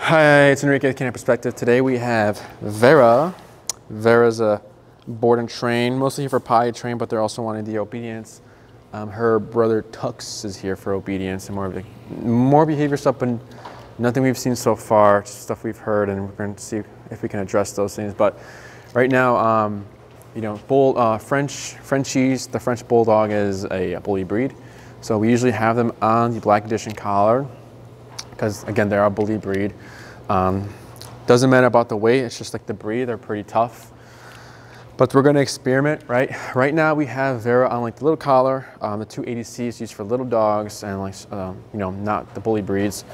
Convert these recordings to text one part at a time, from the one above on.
Hi, it's Enrique with Canine Perspective. Today we have Vera. Vera's a board and train, mostly here for potty train, but they're also wanting the obedience. Her brother Tux is here for obedience and more behavior stuff, but nothing we've seen so far, just stuff we've heard, and we're going to see if we can address those things. But right now, Frenchies, the French Bulldog is a bully breed. So we usually have them on the Black Edition collar, because again, they're a bully breed. Doesn't matter about the weight, it's just like the breed, they're pretty tough. But we're gonna experiment, right? Right now we have Vera on like the little collar, the 280C is used for little dogs and like, not the bully breeds.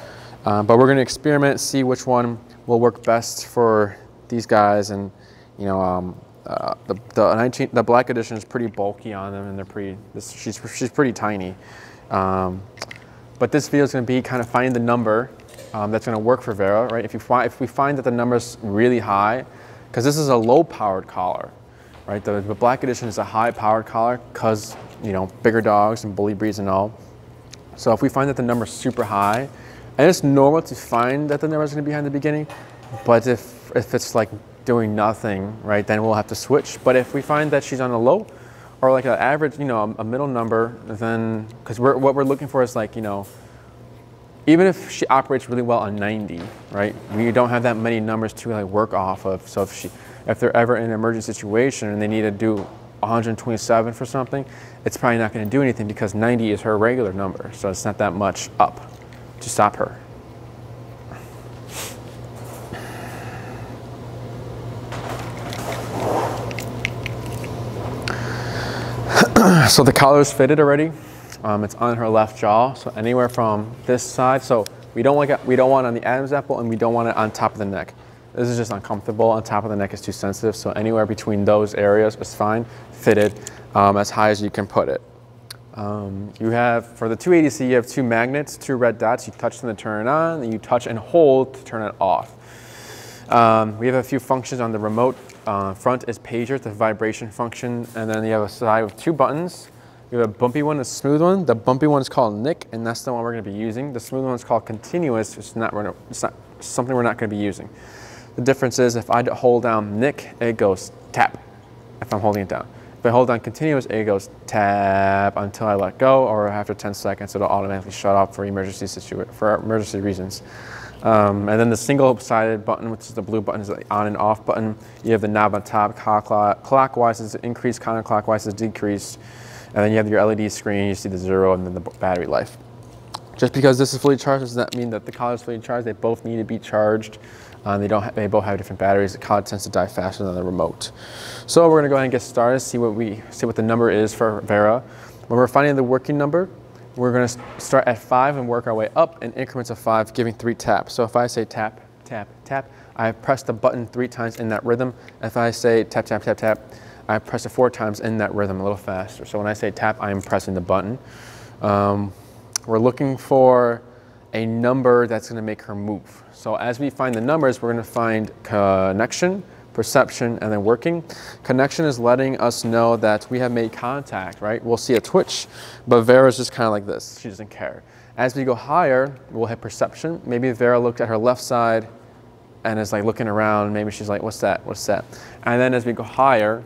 But we're gonna experiment, see which one will work best for these guys. And the Black Edition is pretty bulky on them, and she's pretty tiny. But this video is going to be kind of finding the number that's going to work for Vera, right? If we find that the number is really high, because this is a low-powered collar, right? The Black Edition is a high-powered collar because, bigger dogs and bully breeds and all. So if we find that the number is super high, and it's normal to find that the number is going to be high in the beginning, but if it's like doing nothing, right, then we'll have to switch. But if we find that she's on a low, or like an average, a middle number, then, because what we're looking for is like, even if she operates really well on 90, right, we don't have that many numbers to like work off of. So if they're ever in an emergent situation and they need to do 127 for something, it's probably not going to do anything because 90 is her regular number. So it's not that much up to stop her. So the collar is fitted already. It's on her left jaw, so anywhere from this side. So we don't want it on the Adam's apple, and we don't want it on top of the neck. This is just uncomfortable. On top of the neck is too sensitive, so anywhere between those areas is fine. Fitted as high as you can put it. You have, for the 280C, you have two magnets, two red dots. You touch them to turn it on, and you touch and hold to turn it off. We have a few functions on the remote. Front is pager, the vibration function, and then you have a side with two buttons. You have a bumpy one, a smooth one. The bumpy one is called Nick, and that's the one we're going to be using. The smooth one is called continuous. It's not something we're not going to be using. The difference is if I hold down Nick, it goes tap if I'm holding it down. If I hold down continuous, it goes tap until I let go, or after 10 seconds, it'll automatically shut off for emergency reasons. And then the single-sided button, which is the blue button, is the on and off button. You have the knob on top. Clockwise is increased, counterclockwise is decreased. And then you have your LED screen, you see the 0 and then the battery life. Just because this is fully charged does not mean that the collar is fully charged. They both need to be charged. They both have different batteries. The collar tends to die faster than the remote. So we're gonna go ahead and get started, see what the number is for Vera. When we're finding the working number, we're going to start at 5 and work our way up in increments of 5, giving 3 taps. So if I say tap, tap, tap, I press the button 3 times in that rhythm. If I say tap, tap, tap, tap, I press it 4 times in that rhythm, a little faster. So when I say tap, I am pressing the button. We're looking for a number that's going to make her move. So as we find the numbers, we're going to find connection, perception, and then working. Connection is letting us know that we have made contact, right? We'll see a twitch, but Vera's just kind of like this. She doesn't care. As we go higher, we'll hit perception. Maybe Vera looked at her left side and is like looking around. Maybe she's like, what's that? What's that? And then as we go higher,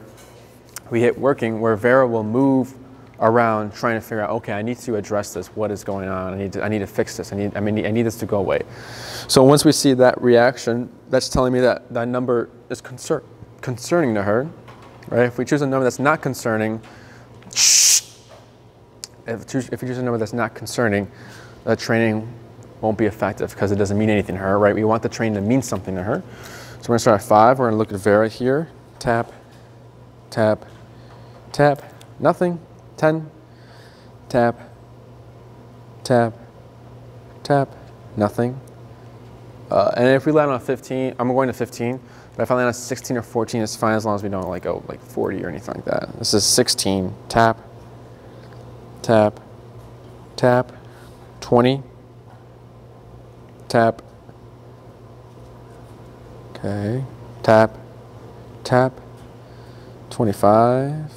we hit working, where Vera will move around trying to figure out, okay, I need to address this. What is going on? I need to fix this. I need this to go away. So once we see that reaction, that's telling me that that number is concerning to her, right? If we choose a number that's not concerning, if we choose a number that's not concerning, the training won't be effective because it doesn't mean anything to her, right? We want the training to mean something to her. So we're gonna start at 5. We're gonna look at Vera here. Tap, tap, tap, nothing. 10, tap, tap, tap, nothing. And if we land on 15, I'm going to 15, but if I land on 16 or 14, it's fine as long as we don't like go like 40 or anything like that. This is 16, tap, tap, tap, 20, tap, okay, tap, tap, 25,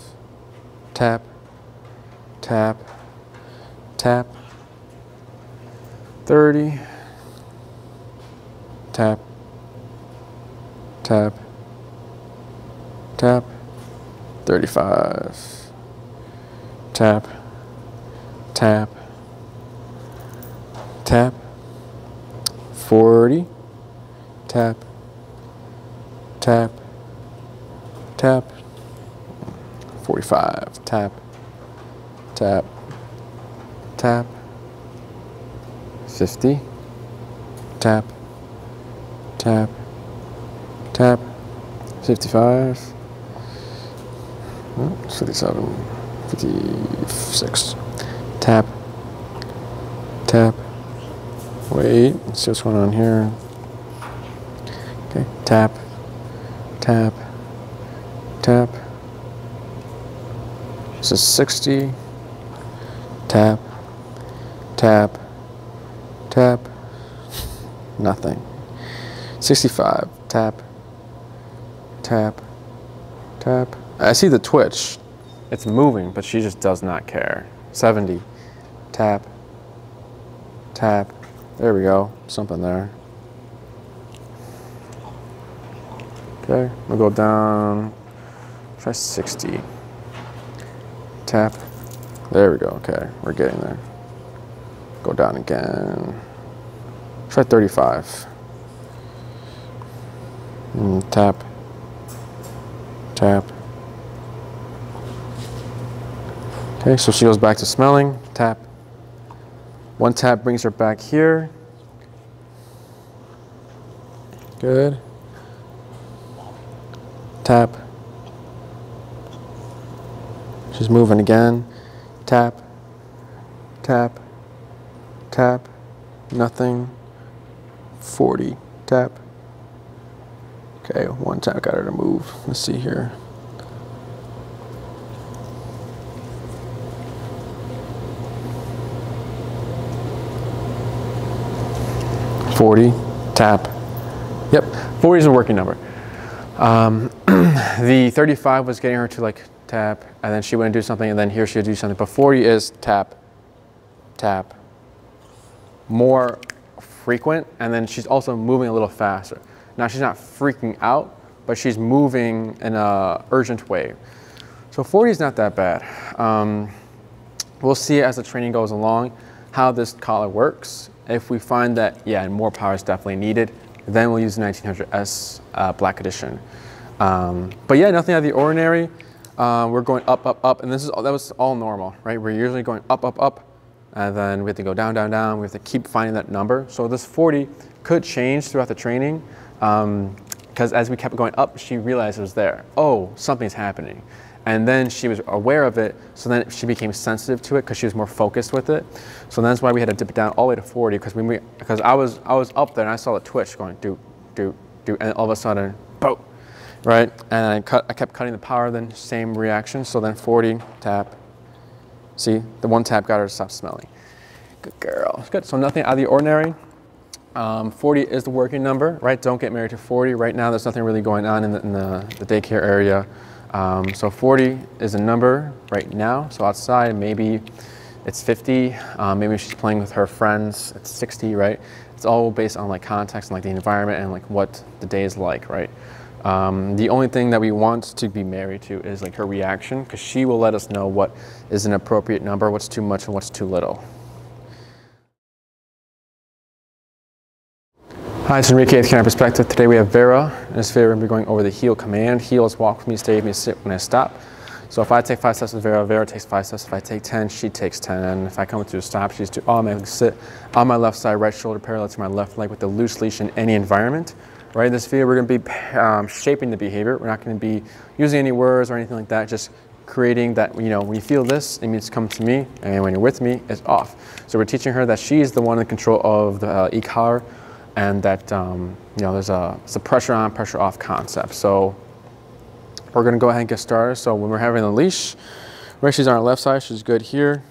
tap, tap, tap, 30, tap, tap, tap, 35, tap, tap, tap, 40, tap, tap, tap, 45, tap, tap, tap, 50, tap, tap, tap, 55, 57, 56, tap, tap, wait, let's see what's going on here. Okay, tap, tap, tap. This is 60, tap, tap, tap, nothing. 65, tap, tap, tap. I see the twitch. It's moving, but she just does not care. 70, tap, tap. There we go, something there. Okay, we'll go down, try 60. Tap, there we go, okay, we're getting there. Go down again. Try 35. Tap, tap. Okay, so she goes back to smelling, tap. One tap brings her back here. Good. Tap. She's moving again. Tap, tap, tap, nothing. 40, tap. Okay, one tap got her to move. Let's see here. Tap. Yep, 40 is a working number. The 35 was getting her to like tap, and then she wouldn't do something, and then here she would do something. But 40 is tap, tap. More frequent, and then she's also moving a little faster. Now she's not freaking out, but she's moving in a urgent way. So 40 is not that bad. We'll see as the training goes along how this collar works. If we find that, yeah, more power is definitely needed, then we'll use the 1900S Black Edition. But yeah, nothing out of the ordinary. We're going up, up, up, and that was all normal, right? We're usually going up, up, up, and then we have to go down, down, down. We have to keep finding that number. So this 40 could change throughout the training, because as we kept going up, she realized it was there. Oh, something's happening. And then she was aware of it, so then she became sensitive to it because she was more focused with it. So that's why we had to dip it down all the way to 40, because I was up there and I saw the twitch going do, do, do, and all of a sudden, boom, right? And I kept cutting the power, then same reaction. So then 40, tap. See, the one tap got her to stop smelling. Good girl, good. So nothing out of the ordinary. 40 is the working number, right? Don't get married to 40. Right now, there's nothing really going on in the daycare area. So 40 is a number right now. So outside, maybe it's 50. Maybe she's playing with her friends. It's 60, right? It's all based on like context and like the environment and like what the day is like, right? The only thing that we want to be married to is like her reaction, because she will let us know what is an appropriate number, what's too much and what's too little. Hi, it's Enrique with Canine Perspective. Today we have Vera. In this video, we're going to be going over the heel command. Heel is walk with me, stay with me, sit when I stop. So if I take 5 steps with Vera, Vera takes 5 steps. If I take 10, she takes 10. And if I come to a stop, she's to automatically sit on my left side, right shoulder parallel to my left leg with a loose leash in any environment. Right, in this video, we're going to be shaping the behavior. We're not going to be using any words or anything like that, just creating that, you know, when you feel this, it means come to me, and when you're with me, it's off. So we're teaching her that she's the one in control of the e-collar, and that you know, it's a pressure on, pressure off concept. So we're going to go ahead and get started. So when we're having the leash, right, she's on our left side, she's good here.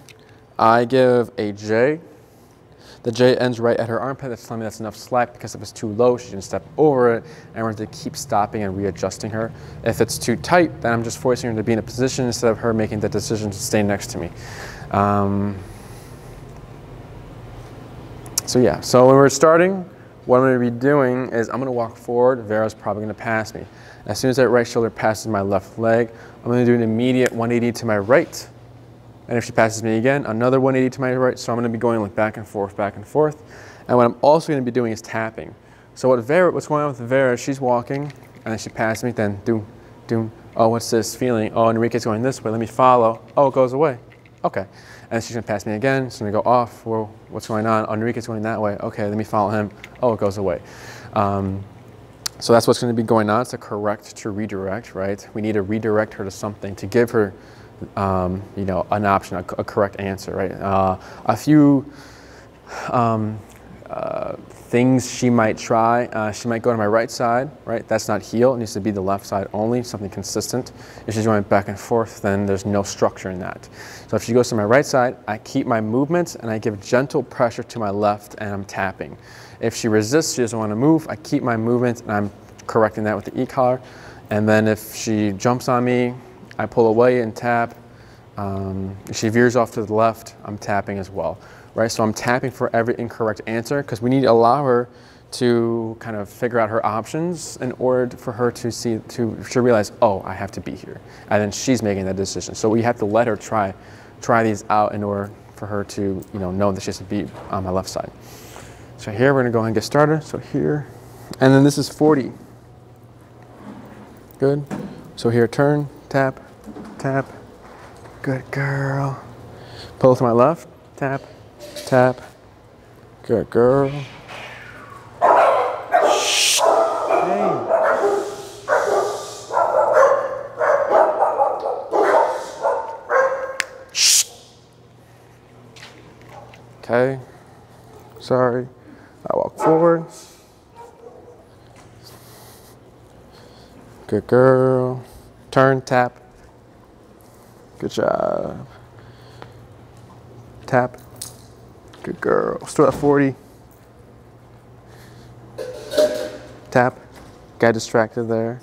I give a J. The J ends right at her armpit. That's telling me that's enough slack, because if it's too low, she's going to step over it, and we're going to keep stopping and readjusting her. If it's too tight, then I'm just forcing her to be in a position instead of her making the decision to stay next to me. So yeah, so when we're starting, what I'm going to be doing is I'm going to walk forward. Vera's probably going to pass me. As soon as that right shoulder passes my left leg, I'm going to do an immediate 180 to my right. And if she passes me again, another 180 to my right. So I'm going to be going like back and forth, back and forth. And what I'm also going to be doing is tapping. So what's going on with Vera, she's walking, and then she passes me, then doom, doom. Oh, what's this feeling? Oh, Enrique's going this way, let me follow. Oh, it goes away. Okay. And she's going to pass me again. She's going to go off. Whoa, what's going on? Oh, Enrique's going that way. Okay, let me follow him. Oh, it goes away. So that's what's going to be going on. It's a correct to redirect, right? We need to redirect her to something to give her, you know, an option, a correct answer, right? A few things she might try. She might go to my right side, right? That's not heel. It needs to be the left side only, something consistent. If she's going back and forth, then there's no structure in that. So if she goes to my right side, I keep my movement and I give gentle pressure to my left and I'm tapping. If she resists, she doesn't want to move, I keep my movement and I'm correcting that with the e-collar. And then if she jumps on me, I pull away and tap. If she veers off to the left, I'm tapping as well. Right, so I'm tapping for every incorrect answer because we need to allow her to kind of figure out her options in order for her to realize, oh, I have to be here. And then she's making that decision. So we have to let her try these out in order for her to, you know that she has to be on my left side. So here we're gonna go ahead and get started. So here, and then this is 40. Good. So here, turn, tap, tap. Good girl. Pull to my left, tap. Tap. Good girl. Shh. Hey. Shh. Okay. Sorry. I walk forward. Good girl. Turn, tap. Good job. Tap. Good girl. Still at 40. Tap. Got distracted there.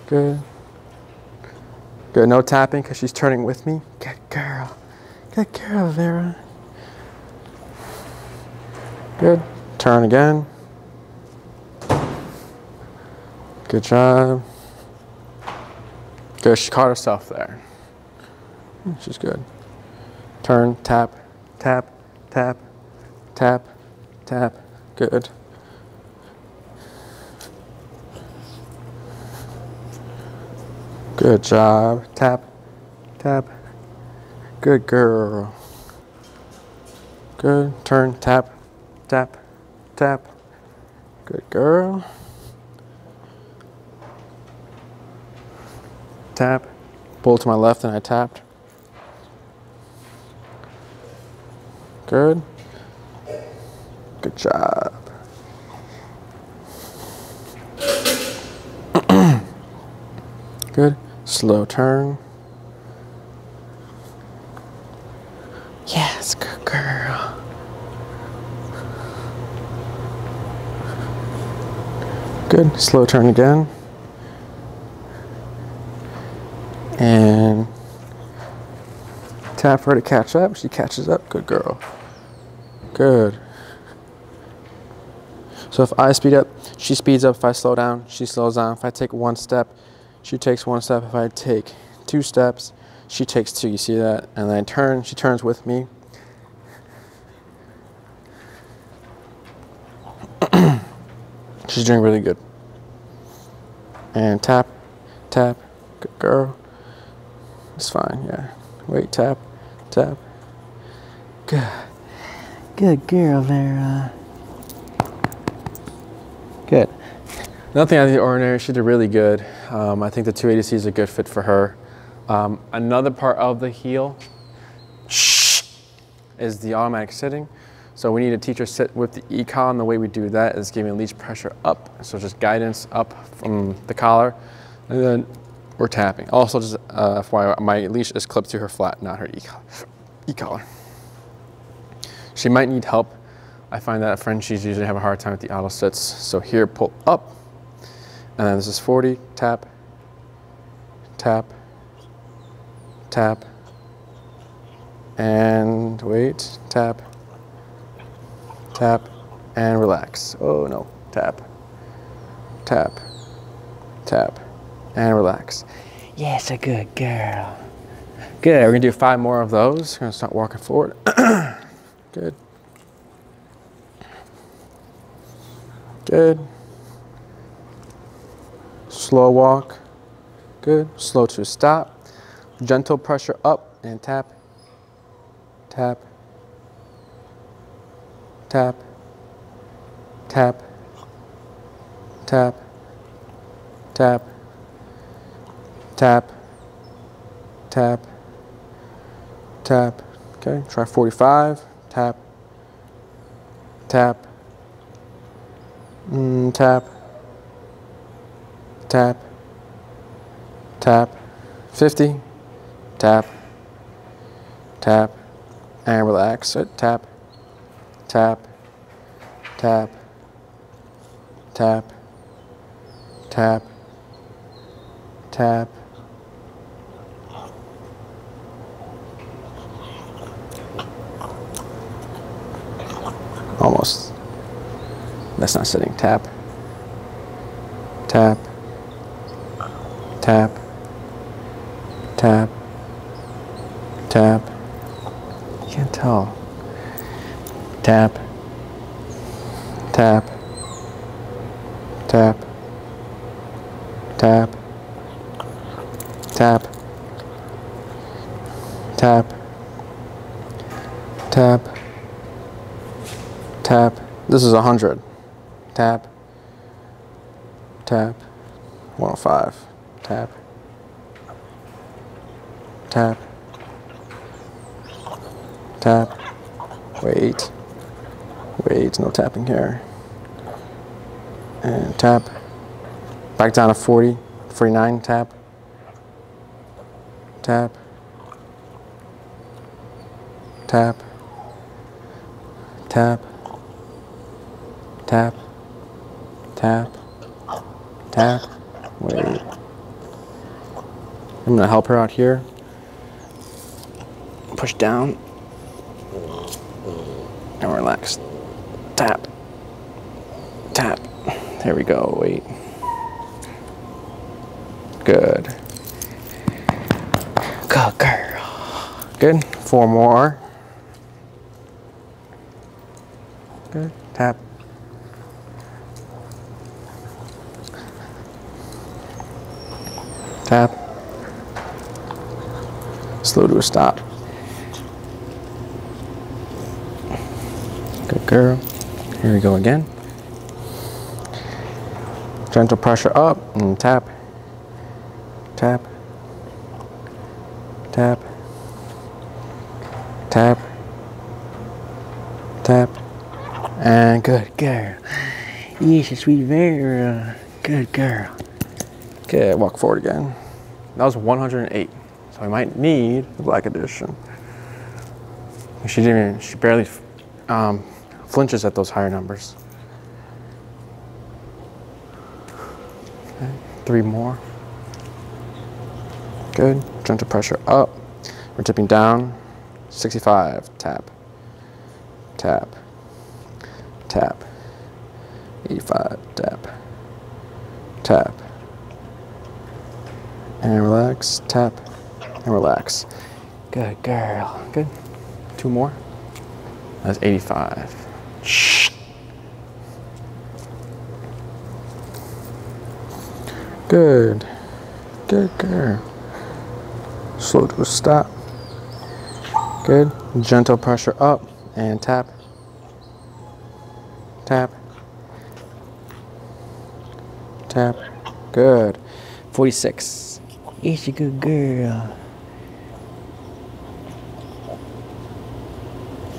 Good. Good. No tapping because she's turning with me. Good girl. Good girl, Vera. Good. Turn again. Good job. Good. She caught herself there. She's good. Turn, tap, tap, tap, tap, tap. Good. Good job. Tap, tap. Good girl. Good. Turn, tap, tap, tap. Good girl. Tap. Pull to my left and I tapped. Good. Good job. Good. Slow turn. Yes, good girl. Good. Slow turn again. And tap for her to catch up. She catches up. Good girl. Good. So if I speed up, she speeds up. If I slow down, she slows down. If I take one step, she takes one step. If I take 2 steps, she takes 2. You see that? And then I turn, she turns with me. She's doing really good. And tap, tap. Good girl. It's fine, yeah. Wait, tap, tap. Good. Good girl, Vera. Good. Nothing out of the ordinary. She did really good. I think the 280C is a good fit for her. Another part of the heel is the automatic sitting. So we need to teach her sit with the e-collar, and the way we do that is giving leash pressure up. So just guidance up from the collar, and then we're tapping. Also, just FYI, my leash is clipped to her flat, not her e-collar. She might need help. I find that Frenchies usually have a hard time with the auto sits. So here, pull up, and then this is 40, tap, tap, tap, and wait, tap, tap, and relax. Oh no, tap, tap, tap, and relax. Yes, a good girl. Good, we're gonna do 5 more of those. We're gonna start walking forward. Good. Good. Slow walk. Good. Slow to stop. Gentle pressure up and tap, tap, tap, tap, tap, tap, tap, tap, tap. Okay, try 45. Tap, tap, tap, tap, tap. 50. Tap, tap, and relax it. Tap, tap, tap, tap, tap, tap. Almost. That's not sitting. Tap, tap, tap, tap, tap. You can't tell. Tap, tap, tap, tap, tap, tap, tap, tap. This is 100. Tap, tap, 105. Tap, tap, tap. Wait, wait, no tapping here. And tap. Back down to 40, 49. Tap, tap, tap, tap, tap, tap, tap. Wait. I'm gonna help her out here. Push down and relax. Tap, tap. There we go. Wait. Good. Good girl. Good. 4 more. Good. Tap. Tap. Slow to a stop. Good girl. Here we go again. Gentle pressure up and tap, tap, tap, tap, tap, and good girl. Yes, a sweet Vera. Good girl. Okay, walk forward again. That was 108, so I might need the black edition. She barely flinches at those higher numbers. Okay, 3 more. Good. Gentle pressure up. We're tipping down. 65. Tap. Tap. Tap. 85. Tap. Tap. And relax. Tap. And relax. Good girl. Good. 2 more. That's 85. Shh. Good. Good girl. Slow to a stop. Good. Gentle pressure up and tap. Tap. Tap. Good. 46. It's a good girl.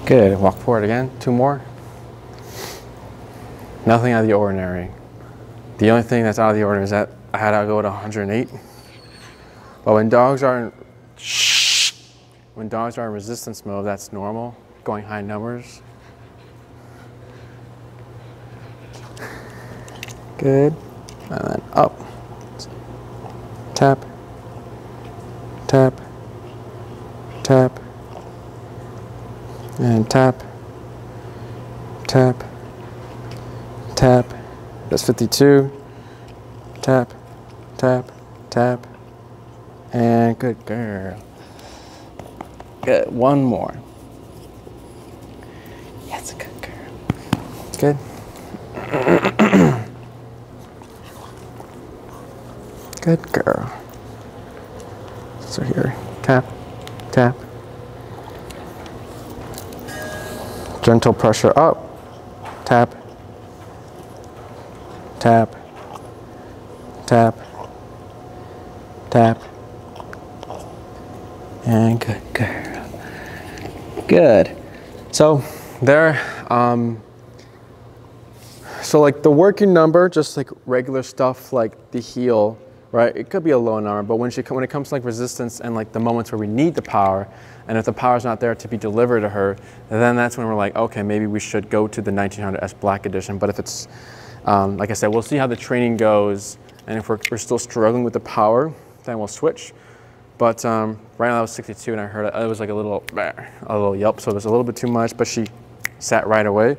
Good. Walk forward again. 2 more. Nothing out of the ordinary. The only thing that's out of the ordinary is that I had to go to 108. But when dogs are in resistance mode, that's normal. Going high numbers. Good. And then up. Tap. Tap. Tap. And tap. Tap. That's 52. Tap, tap, tap. And good girl. Good, one more. That's a good girl. Good. Good girl. So here, tap, tap. Gentle pressure up, tap, tap, tap, tap, and good girl. Good. So there, so like the working number, just like regular stuff like the heel, right? It could be a low number, but when it comes to like resistance and like the moments where we need the power, and if the power's not there to be delivered to her, then that's when we're like, okay, maybe we should go to the 1900S Black Edition. But if it's, like I said, we'll see how the training goes, and if we're still struggling with the power, then we'll switch. But right now I was 62, and I heard it was like a little yelp, so it was a little bit too much, but she sat right away.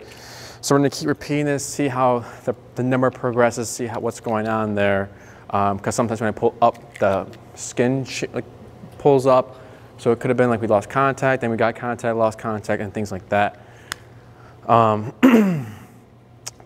So we're gonna keep repeating this, see how the number progresses, see what's going on there. Because sometimes when I pull up, the skin like pulls up. So it could have been like we lost contact, then we got contact, lost contact, and things like that. But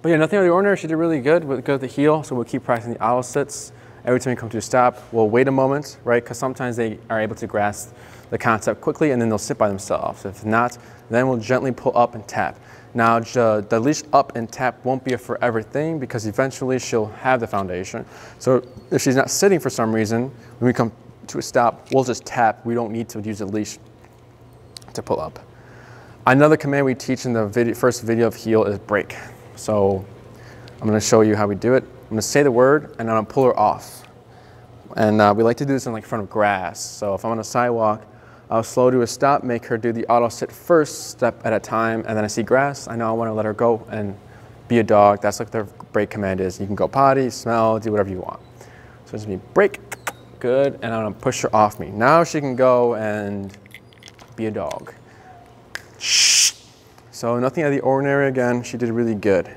yeah, nothing out of the ordinary. She did really good with the heel. So we'll keep practicing the owl sits. Every time we come to a stop, we'll wait a moment, right? Because sometimes they are able to grasp the concept quickly and then they'll sit by themselves. If not, then we'll gently pull up and tap. Now, the leash up and tap won't be a forever thing because eventually she'll have the foundation. So if she's not sitting for some reason, when we come to a stop, we'll just tap. We don't need to use the leash to pull up. Another command we teach in the first video of heel is break. So I'm going to show you how we do it. I'm going to say the word and I'm going to pull her off. And we like to do this in like front of grass. So if I'm on a sidewalk, I'll slow to a stop, make her do the auto sit first step at a time, and then I see grass, I know I want to let her go and be a dog. That's like the break command is. You can go potty, smell, do whatever you want. So it's going to be break, good, and I'm going to push her off me. Now she can go and be a dog. Shh. So nothing out of the ordinary again. She did really good.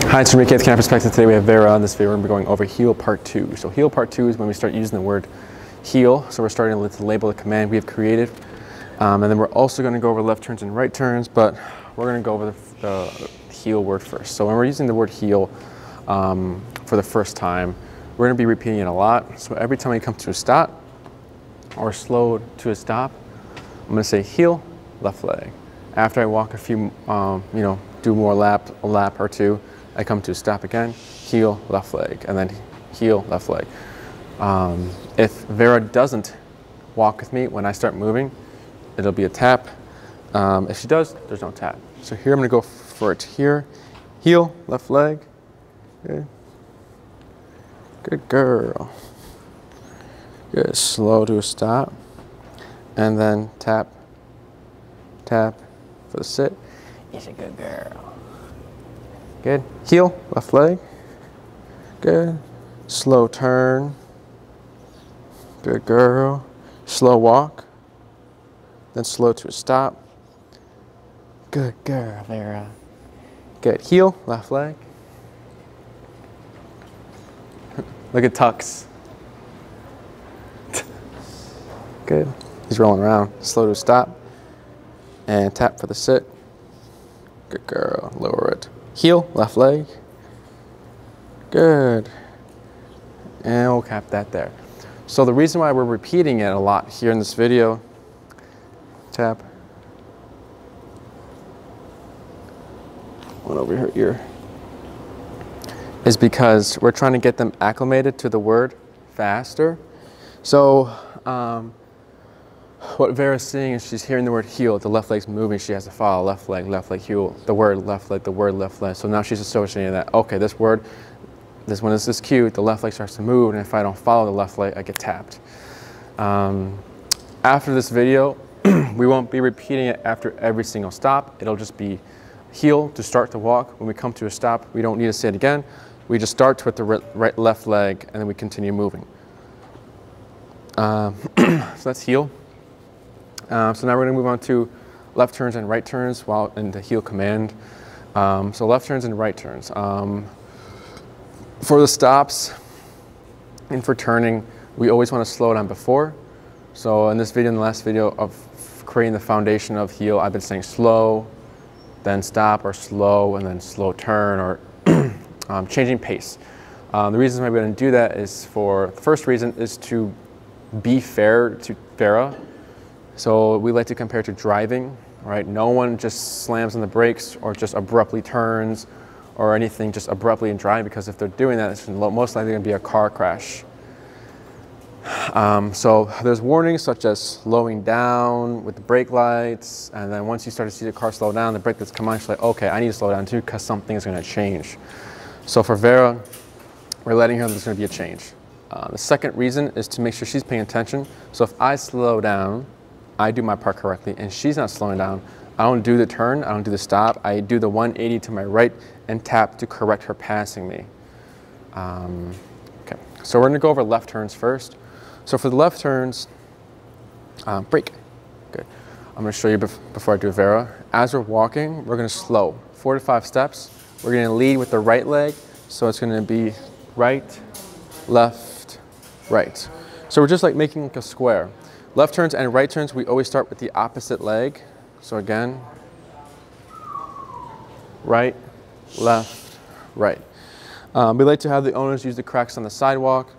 Hi, it's Enrique at Canine Perspective. Today we have Vera on this video. We're going to be going over heel part 2. So heel part 2 is when we start using the word heel. So we're starting to label the command we have created. And then we're also going to go over left turns and right turns, but we're going to go over the heel word first. So when we're using the word heel for the first time, we're going to be repeating it a lot. So every time we come to a stop or slow to a stop, I'm going to say heel, left leg. After I walk a few, do more a lap or two, I come to a stop again, heel, left leg, and then heel, left leg. If Vera doesn't walk with me when I start moving, it'll be a tap. If she does, there's no tap. So here I'm gonna go for it here. Heel, left leg. Good. Good girl. Good, slow to a stop. And then tap, tap for the sit. She's a good girl. Good. Heel, left leg. Good. Slow turn. Good girl. Slow walk. Then slow to a stop. Good girl, Vera. Good. Heel, left leg. Look at Tux. Good. He's rolling around. Slow to a stop. And tap for the sit. Good girl. Lower it. Heel, left leg. Good. And we'll cap that there. So the reason why we're repeating it a lot here in this video, tap. One over her ear. Is because we're trying to get them acclimated to the word faster. So what Vera's seeing is she's hearing the word heel, the left leg's moving, she has to follow left leg, heel, the word left leg, the word left leg. So now she's associating that, okay, this word, when it's this cue, the left leg starts to move, and if I don't follow the left leg, I get tapped. After this video, we won't be repeating it after every single stop. It'll just be heel to start the walk. When we come to a stop, we don't need to say it again. We just start with the left leg, and then we continue moving. So that's heel. So now we're going to move on to left turns and right turns while in the heel command. So left turns and right turns. For the stops and for turning, we always want to slow down before. So in this video, in the last video of creating the foundation of heel, I've been saying slow, then stop, or slow, and then slow turn, or changing pace. The reasons why we didn't do that is the first reason is to be fair to Vera. So we like to compare to driving, right? No one just slams on the brakes or just abruptly turns or anything just abruptly in driving, because if they're doing that, it's most likely going to be a car crash. So there's warnings such as slowing down with the brake lights, and then once you start to see the car slow down, the brake lights come on, she's like, okay, I need to slow down too because something is going to change. So for Vera, we're letting her know there's going to be a change. The second reason is to make sure she's paying attention. So if I slow down, I do my part correctly, and she's not slowing down, I don't do the turn, I don't do the stop, I do the 180 to my right and tap to correct her passing me. Okay, so we're gonna go over left turns first. So for the left turns, brake, good. I'm gonna show you before I do Vera. As we're walking, we're gonna slow, 4 to 5 steps. We're gonna lead with the right leg, so it's gonna be right, left, right. So we're just like making like a square. Left turns and right turns, we always start with the opposite leg. So again, right, left, right. We like to have the owners use the cracks on the sidewalk.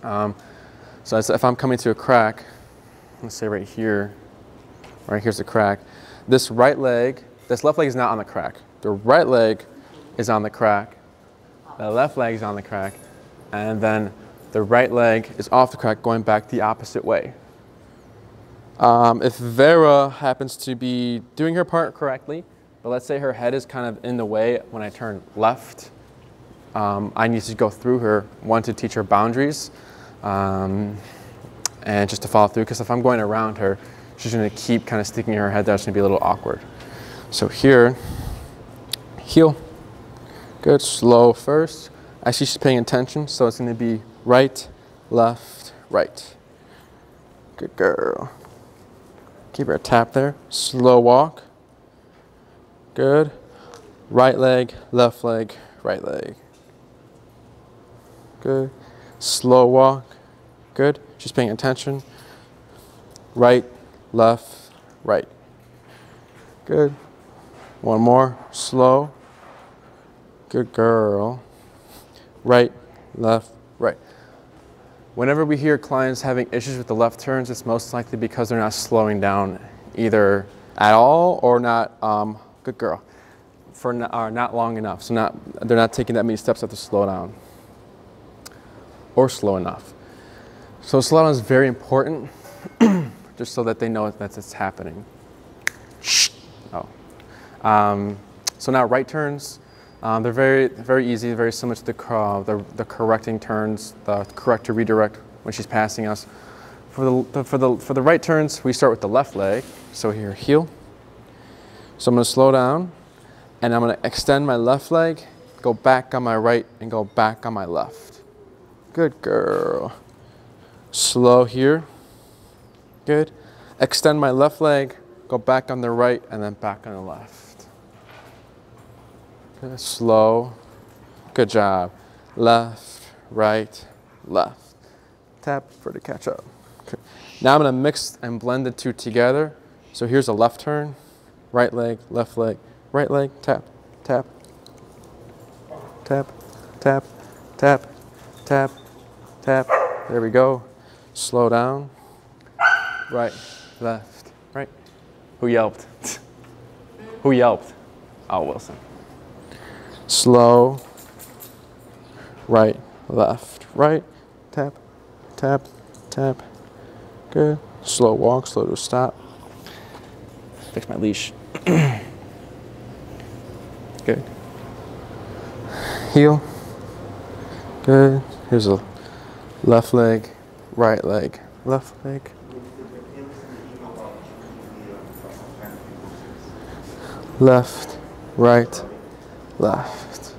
So if I'm coming to a crack, let's say right here, right here's the crack. This left leg is not on the crack. The right leg is on the crack. The left leg is on the crack. And then the right leg is off the crack going back the opposite way. If Vera happens to be doing her part correctly, but let's say her head is kind of in the way when I turn left, I need to go through her, one, to teach her boundaries, and just to follow through, because if I'm going around her, she's going to keep kind of sticking her head there. It's going to be a little awkward. So here, heel, good, slow first. I see she's paying attention, so it's going to be right, left, right. Good girl. Keep her tap there. Slow walk. Good. Right leg, left leg, right leg. Good. Slow walk. Good. She's paying attention. Right, left, right. Good. One more. Slow. Good girl. Right, left, right. Whenever we hear clients having issues with the left turns, it's most likely because they're not slowing down either at all or not, good girl, not long enough. So they're not taking that many steps up to slow down or slow enough. So slow down is very important, just so that they know that it's happening. Oh. So now right turns. They're very easy, very similar to the correcting turns, the correct to redirect when she's passing us. For the right turns, we start with the left leg. So here, heel. So I'm going to slow down, and I'm going to extend my left leg, go back on my right, and go back on my left. Good girl. Slow here. Good. Extend my left leg, go back on the right, and then back on the left. Good. Slow. Good job. Left, right, left. Tap for the catch up. Okay. Now I'm going to mix and blend the two together. So here's a left turn, right leg, right leg, tap, tap, tap, tap, tap, tap, tap. There we go. Slow down. Right, left, right. Who yelped? Who yelped? Oh, Wilson. Slow. Right, left, right. Tap, tap, tap. Good. Slow walk, slow to stop. Fix my leash. Good. Heel. Good. Here's a left leg, right leg, left leg. Left, right, left.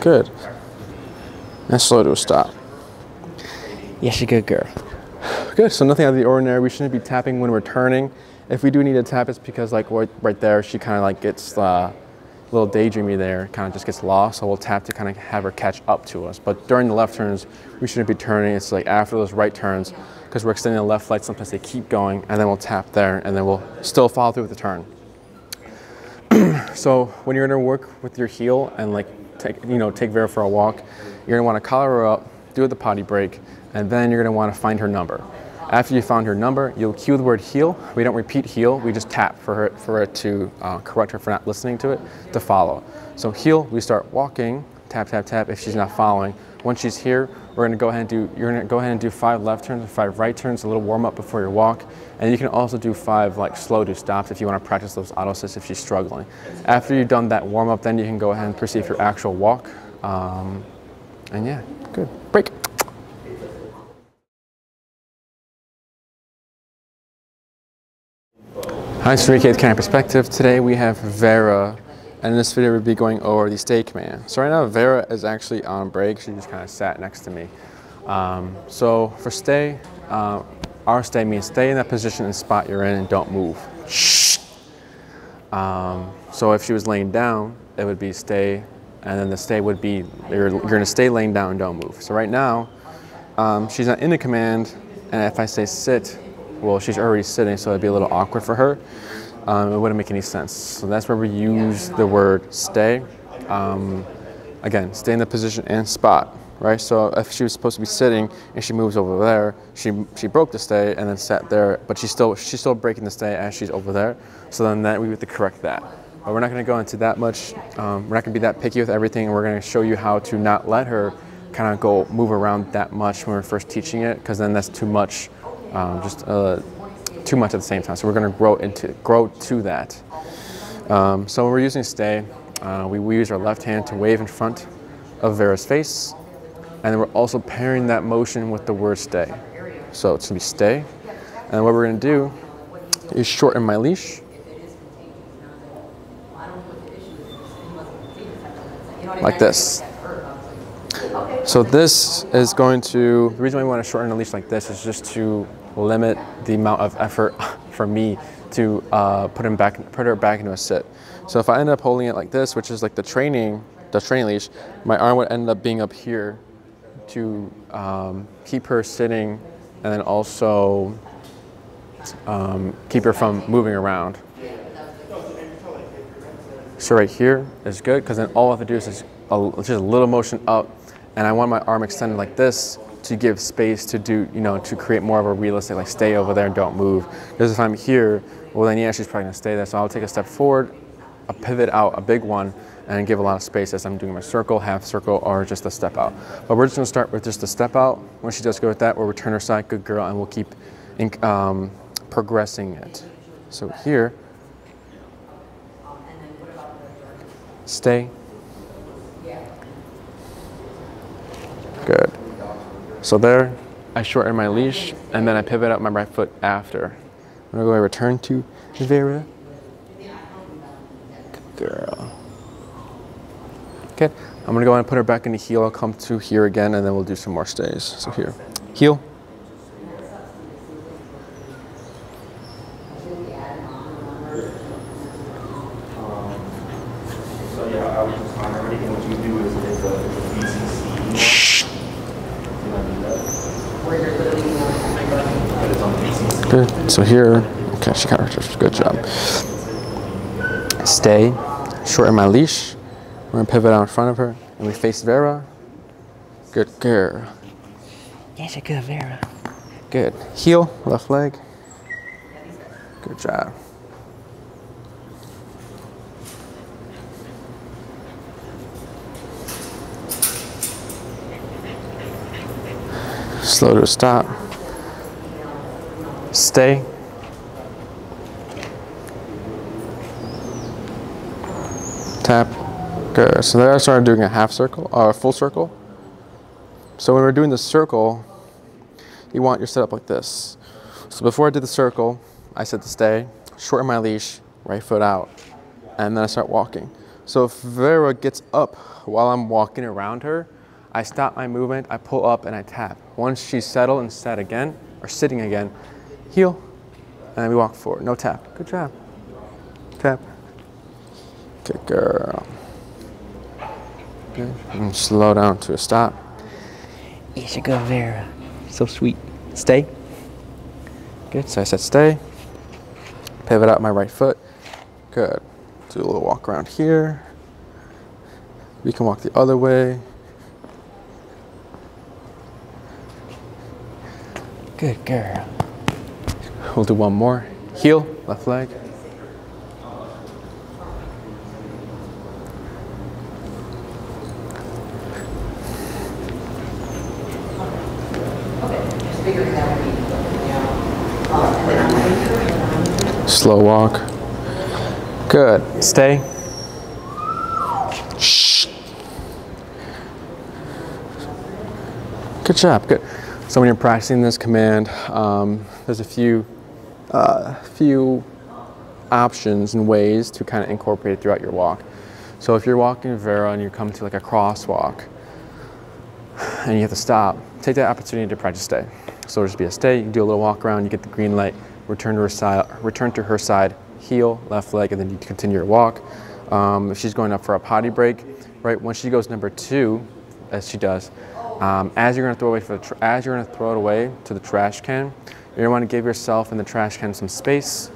Good. And slow to a stop. Yes, you're a good girl. Good, so nothing out of the ordinary. We shouldn't be tapping when we're turning. If we do need to tap, it's because like right there, she kind of like gets a little daydreamy there, kind of just gets lost. So we'll tap to kind of have her catch up to us. But during the left turns, we shouldn't be turning. It's like after those right turns, because we're extending the left leg, sometimes they keep going, and then we'll tap there, and then we'll still follow through with the turn. So when you're gonna work with your heel and like take Vera for a walk, you're gonna wanna collar her up, do the potty break, and then you're gonna wanna find her number. After you found her number, you'll cue the word heel. We don't repeat heel, we just tap for it to correct her for not listening to it, to follow. So heel, we start walking, tap, tap, tap if she's not following. Once she's here, you're gonna go ahead and do 5 left turns and 5 right turns, a little warm up before your walk. And you can also do 5 like slow to stops if you wanna practice those auto assists if she's struggling. After you've done that warm up, then you can go ahead and proceed your actual walk. And yeah, good. Break. Hi, it's Enrique with Canine Perspective. Today we have Vera, and in this video we'll be going over the stay command. So right now Vera is actually on break. She just kind of sat next to me. So for stay, our stay means stay in that position and spot you're in and don't move. Shh. So if she was laying down, it would be stay, and then the stay would be you're gonna stay laying down and don't move. So right now, she's not in the command, and if I say sit, well, she's already sitting, so it'd be a little awkward for her. It wouldn't make any sense. So that's where we use the word stay. Again, stay in the position and spot, right? So if she was supposed to be sitting and she moves over there, she broke the stay and then sat there, but she's still breaking the stay as she's over there. So then we have to correct that. But we're not gonna go into that much. We're not gonna be that picky with everything, and we're gonna show you how to not let her kind of move around that much when we're first teaching it, because then that's too much. Too much at the same time. So we're going to grow to that. So when we're using stay, we use our left hand to wave in front of Vera's face, and then we're also pairing that motion with the word stay. So it's going to be stay, and what we're going to do is shorten my leash. Like this. So this is going to, the reason why we want to shorten the leash like this is just to limit the amount of effort for me to put her back into a sit. So if I end up holding it like this, which is like the training leash, my arm would end up being up here to keep her sitting, and then also keep her from moving around. So right here is good, because then all I have to do is just a little motion up, and I want my arm extended like this to give space to to create more of a realistic, like stay over there and don't move. Because if I'm here, well then yeah, she's probably gonna stay there. So I'll take a step forward, a pivot out, a big one, and give a lot of space as I'm doing my circle, half circle, or just a step out. But we're just gonna start with just a step out. When she does go with that, we'll return her side, good girl, and we'll keep progressing it. So here, stay. Good. So there, I shorten my leash, and then I pivot up my right foot after. I'm gonna go and return to Vera. Good girl. Okay, I'm gonna go and put her back in the heel. I'll come to here again, and then we'll do some more stays. So here, heel. Good. So here, okay, she got her. Good job. Stay. Shorten my leash. We're gonna pivot out in front of her, and we face Vera. Good girl. Yes, you're good, Vera. Good. Heel, left leg. Good job. Slow to a stop. Stay. Tap. Good. So there I started doing a half circle, or a full circle. So when we're doing the circle, you want your setup like this. So before I did the circle, I said to stay, shorten my leash, right foot out, and then I start walking. So if Vera gets up while I'm walking around her, I stop my movement, I pull up, and I tap. Once she's settled and set again, or sitting again. Heel, and we walk forward. No tap. Good job. Tap. Good girl. Good. And slow down to a stop. You should go, Vera. So sweet. Stay. Good. So I said stay. Pivot out my right foot. Good. Do a little walk around here. We can walk the other way. Good girl. We'll do one more. Heel, left leg. Slow walk. Good. Stay. Shh. Good job. Good. So when you're practicing this command, there's a few options and ways to kind of incorporate it throughout your walk. So if you're walking Vera and you come to like a crosswalk and you have to stop, take that opportunity to practice stay. So just be a stay. You can do a little walk around. You get the green light. Return to her side. Heel, left leg, and then you continue your walk. If she's going up for a potty break, right? When she goes number 2, as she does. As you're going to throw it away to the trash can, you're going to want to give yourself and the trash can some space.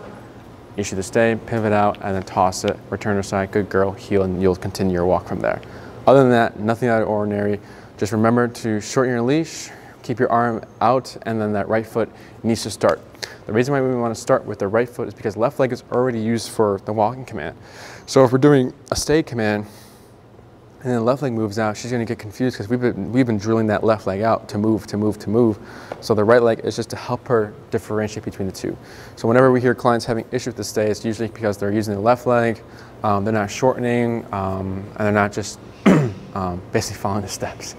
You should just stay, pivot out, and then toss it. Return to side, good girl, heel, and you'll continue your walk from there. Other than that, nothing out of ordinary. Just remember to shorten your leash, keep your arm out, and then that right foot needs to start. The reason why we want to start with the right foot is because left leg is already used for the walking command. So if we're doing a stay command, and then left leg moves out, she's going to get confused because we've been drilling that left leg out to move. So the right leg is just to help her differentiate between the two. So whenever we hear clients having issues with the stay, it's usually because they're using the left leg, they're not shortening, and they're not just basically following the steps.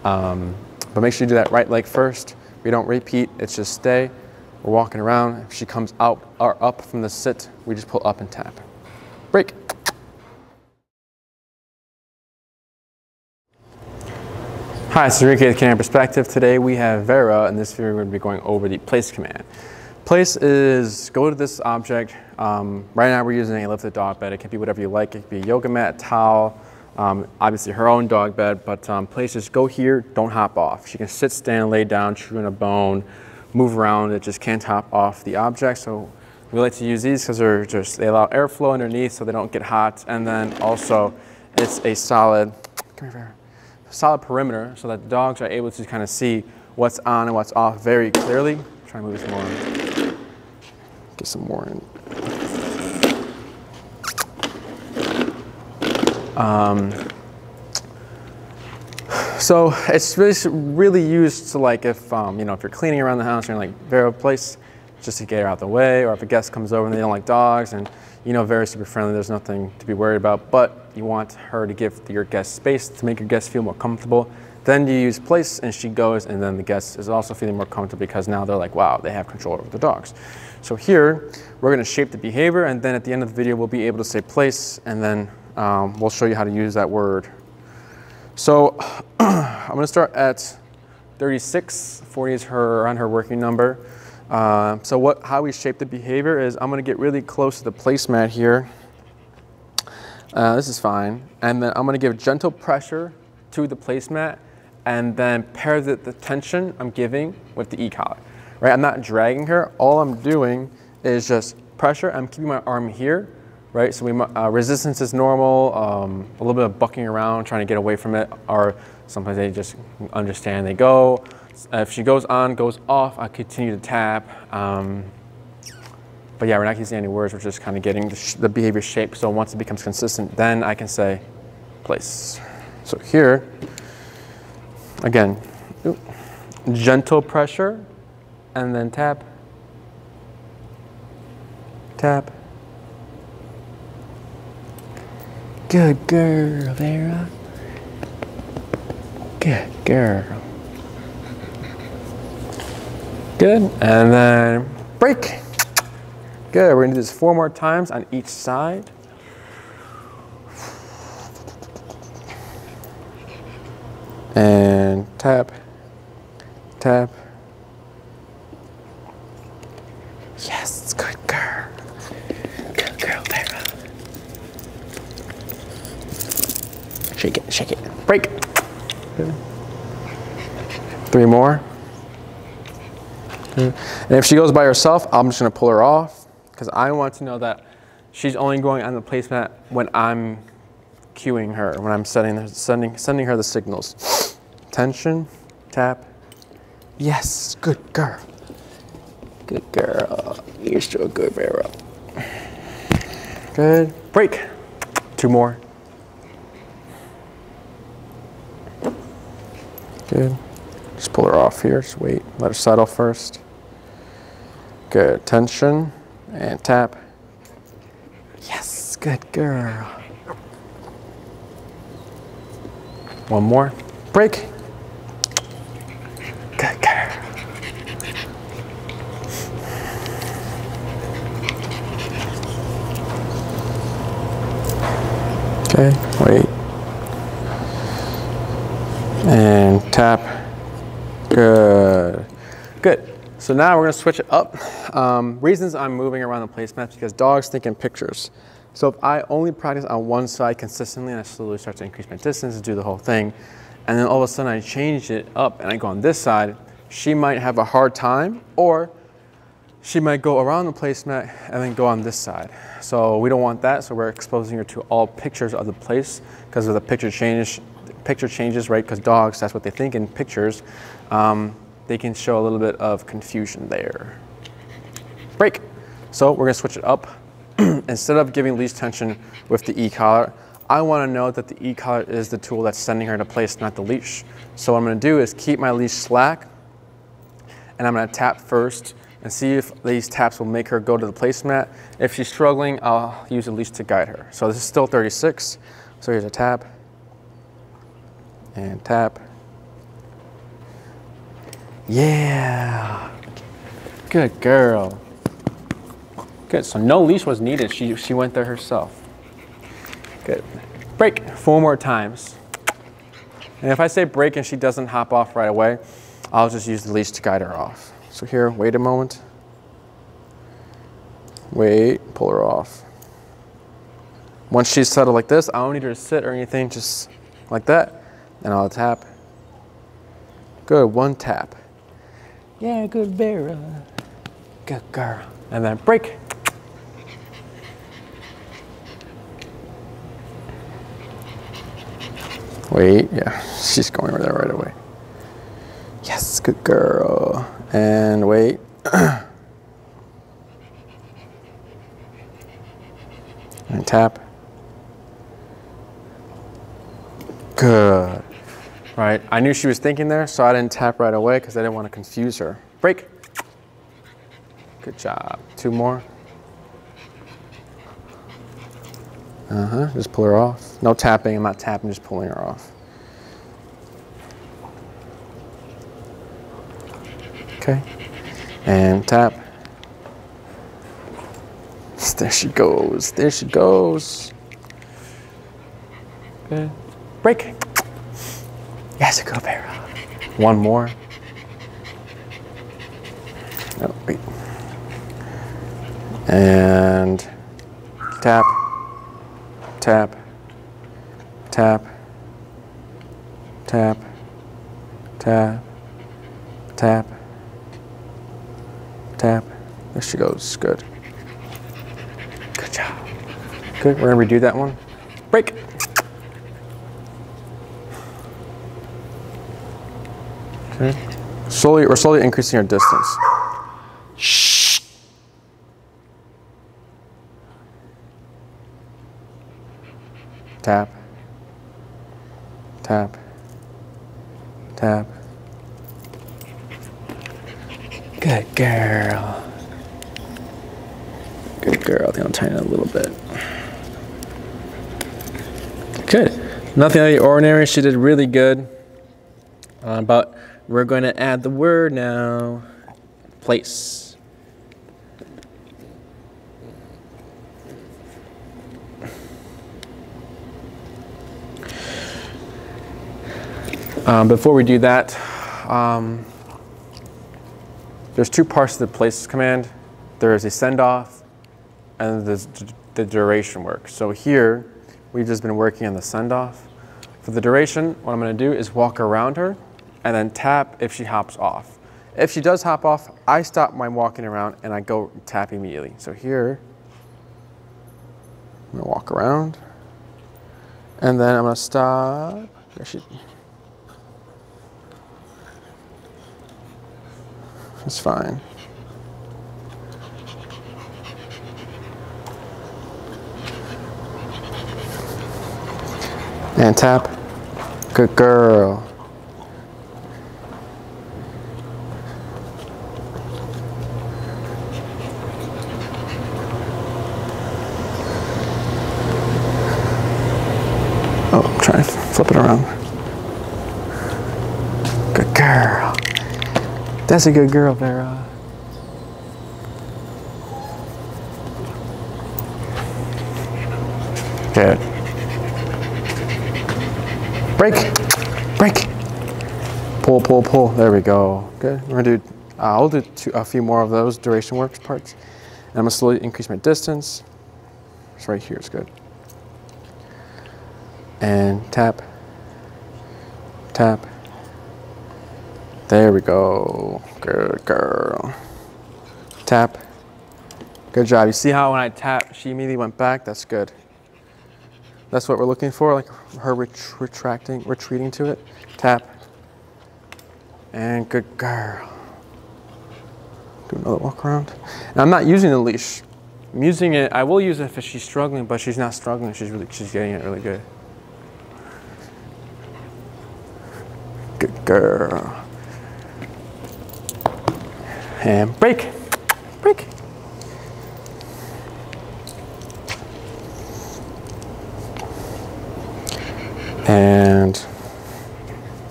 But make sure you do that right leg first. We don't repeat, it's just stay. We're walking around. If she comes out or up from the sit, we just pull up and tap. Break. Hi, this is Enrique with Canine Perspective. Today we have Vera. In this video we're going to be going over the place command. Place is go to this object. Right now we're using a lifted dog bed. It can be whatever you like. It can be a yoga mat, a towel, obviously her own dog bed, but place is go here, don't hop off. She can sit, stand, lay down, chew on a bone, move around. It just can't hop off the object. So we like to use these because they allow airflow underneath so they don't get hot. And then also it's a solid, come here, Vera. Solid perimeter so that the dogs are able to kind of see what's on and what's off very clearly. Try to move this more in. Get some more in. So it's really used to, like, if you know, if you're cleaning around the house and you're like, Vera, place just to get her out the way, or if a guest comes over and they don't like dogs and you know Vera's super friendly, there's nothing to be worried about, but you want her to give your guest space to make your guest feel more comfortable. Then you use place and she goes, and then the guest is also feeling more comfortable because now they're like, wow, they have control over the dogs. So here, we're gonna shape the behavior, and then at the end of the video, we'll be able to say place, and then we'll show you how to use that word. So I'm gonna start at 36, 40 is around her working number. So how we shape the behavior is I'm gonna get really close to the placemat here. This is fine. And then I'm gonna give gentle pressure to the placemat and then pair the tension I'm giving with the e-collar, right? I'm not dragging her. All I'm doing is just pressure. I'm keeping my arm here, right? So resistance is normal, a little bit of bucking around, trying to get away from it, or sometimes they just understand, they go. If she goes on, goes off, I continue to tap. But yeah, we're not using any words, we're just kind of getting the behavior shaped. So once it becomes consistent, then I can say place. So here, again, gentle pressure, and then tap, tap. Good girl, Vera. Good girl. Good, and then break. Good, we're gonna do this 4 more times on each side. And tap, tap, Shake it, shake it. Break. Good. 3 more. Good. And if she goes by herself, I'm just gonna pull her off because I want to know that she's only going on the placemat when I'm cueing her, when I'm sending her the signals. Tension, tap. Yes, good girl. Good girl. You're still a good girl. Good. Break. 2 more. Good. Just pull her off here. Just wait. Let her settle first. Good. Tension and tap. Yes, good girl. 1 more. Break. Good girl. Okay, wait. And tap. Good. Good. So now we're going to switch it up. Reasons I'm moving around the placemats because dogs think in pictures. So if I only practice on one side consistently and I slowly start to increase my distance and do the whole thing, and then all of a sudden I change it up and I go on this side, she might have a hard time, or she might go around the placemat and then go on this side. So we don't want that, so we're exposing her to all pictures of the place because of the picture changes, right? Because dogs, that's what they think in pictures. They can show a little bit of confusion there. Break. So we're gonna switch it up. Instead of giving leash tension with the e-collar, I want to know that the e-collar is the tool that's sending her into place, not the leash. So what I'm going to do is keep my leash slack, and I'm going to tap first and see if these taps will make her go to the placemat. If she's struggling, I'll use the leash to guide her. So this is still 36. So here's a tap and tap. Yeah, good girl. Good, so no leash was needed. She went there herself. Good. Break 4 more times. And if I say break and she doesn't hop off right away, I'll just use the leash to guide her off. So here, wait a moment. Wait, pull her off. Once she's settled like this, I don't need her to sit or anything, just like that. And I'll tap. Good, 1 tap. Yeah, good Vera. Good girl. And then break. Wait, yeah, she's going over there right away. Yes, good girl. And wait. And tap. Good. Right, I knew she was thinking there, so I didn't tap right away because I didn't want to confuse her. Break. Good job. 2 more. Just pull her off. No tapping, I'm not tapping, just pulling her off. Okay. And tap. There she goes. There she goes. Good. Break. Yes, go Vera. 1 more. Oh, wait. And tap. Tap, tap, tap, tap, tap, tap. There she goes. Good. Good job. Good. We're going to redo that one. Break. Okay. We're slowly increasing our distance. Shh. Tap, tap, tap. Good girl. Good girl. I think I'll tighten it a little bit. Good. Nothing out of the ordinary. She did really good. But we're going to add the word now. Place. Before we do that, there's 2 parts to the place command. There's a send off and there's the duration work. So here, we've just been working on the send off. For the duration, what I'm gonna do is walk around her and then tap if she hops off. If she does hop off, I stop my walking around and I go tap immediately. So here, I'm gonna walk around and then I'm gonna stop. It's fine. And tap. Good girl. Oh, I'm trying to flip it around. Good girl. That's a good girl, Vera. Good. Break, break. Pull, pull, pull. There we go. Good. We're gonna do. I'll do a few more of those duration works parts, and I'm gonna slowly increase my distance. It's right here. It's good. And tap, tap. There we go. Good girl. Tap. Good job. You see how when I tap, she immediately went back? That's good. That's what we're looking for, like her retreating to it. Tap. And good girl. Do another walk around. And I'm not using the leash. I'm using it, I will use it if she's struggling, but she's not struggling. She's getting it really good. Good girl. And break, break. And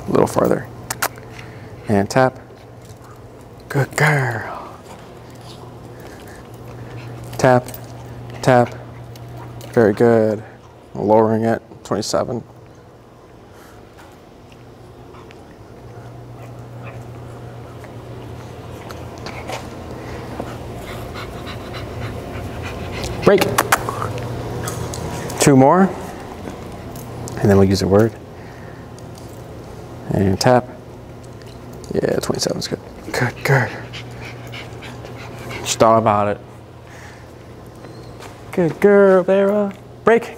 a little farther. And tap. Good girl. Tap, tap. Very good. Lowering it, 27. Break. 2 more. And then we'll use a word. And tap. Yeah, 27 is good. Good, good. Just thought about it. Good girl, Vera. Break.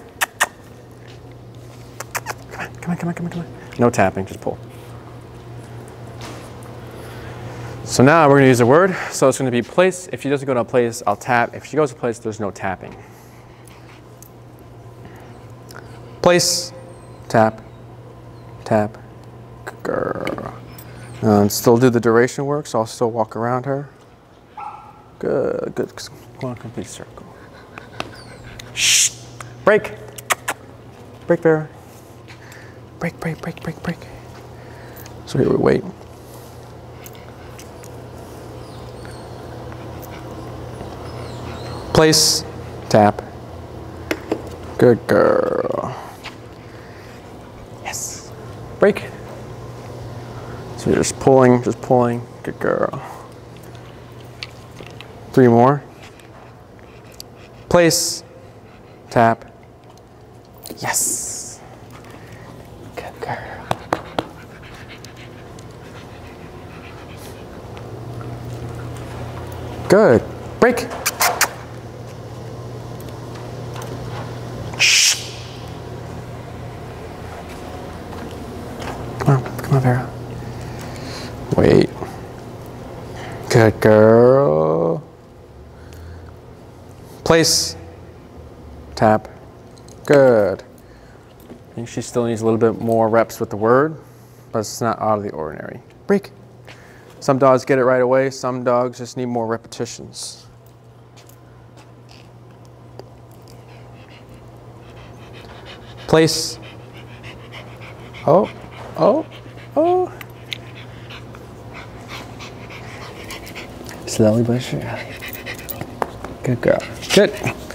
Come on, come on, come on, come on, come on. No tapping, just pull. So now we're gonna use a word. So it's gonna be place. If she doesn't go to a place, I'll tap. If she goes to a place, there's no tapping. Place, tap, tap, good girl. And still do the duration work, so I'll still walk around her. Good, good. Come on, complete circle. Shh. Break. Break, Vera. Break, break, break, break, break. So here we wait. Place, tap. Good girl. Yes. Break. So you're just pulling, Good girl. 3 more. Place, tap. Yes. Good girl. Good. Break. Shh. Come on, Vera. Wait. Good girl. Place. Tap. Good. I think she still needs a little bit more reps with the word, but it's not out of the ordinary. Break. Some dogs get it right away. Some dogs just need more repetitions. Place. Oh, oh, oh. Slowly but surely. Good girl. Good.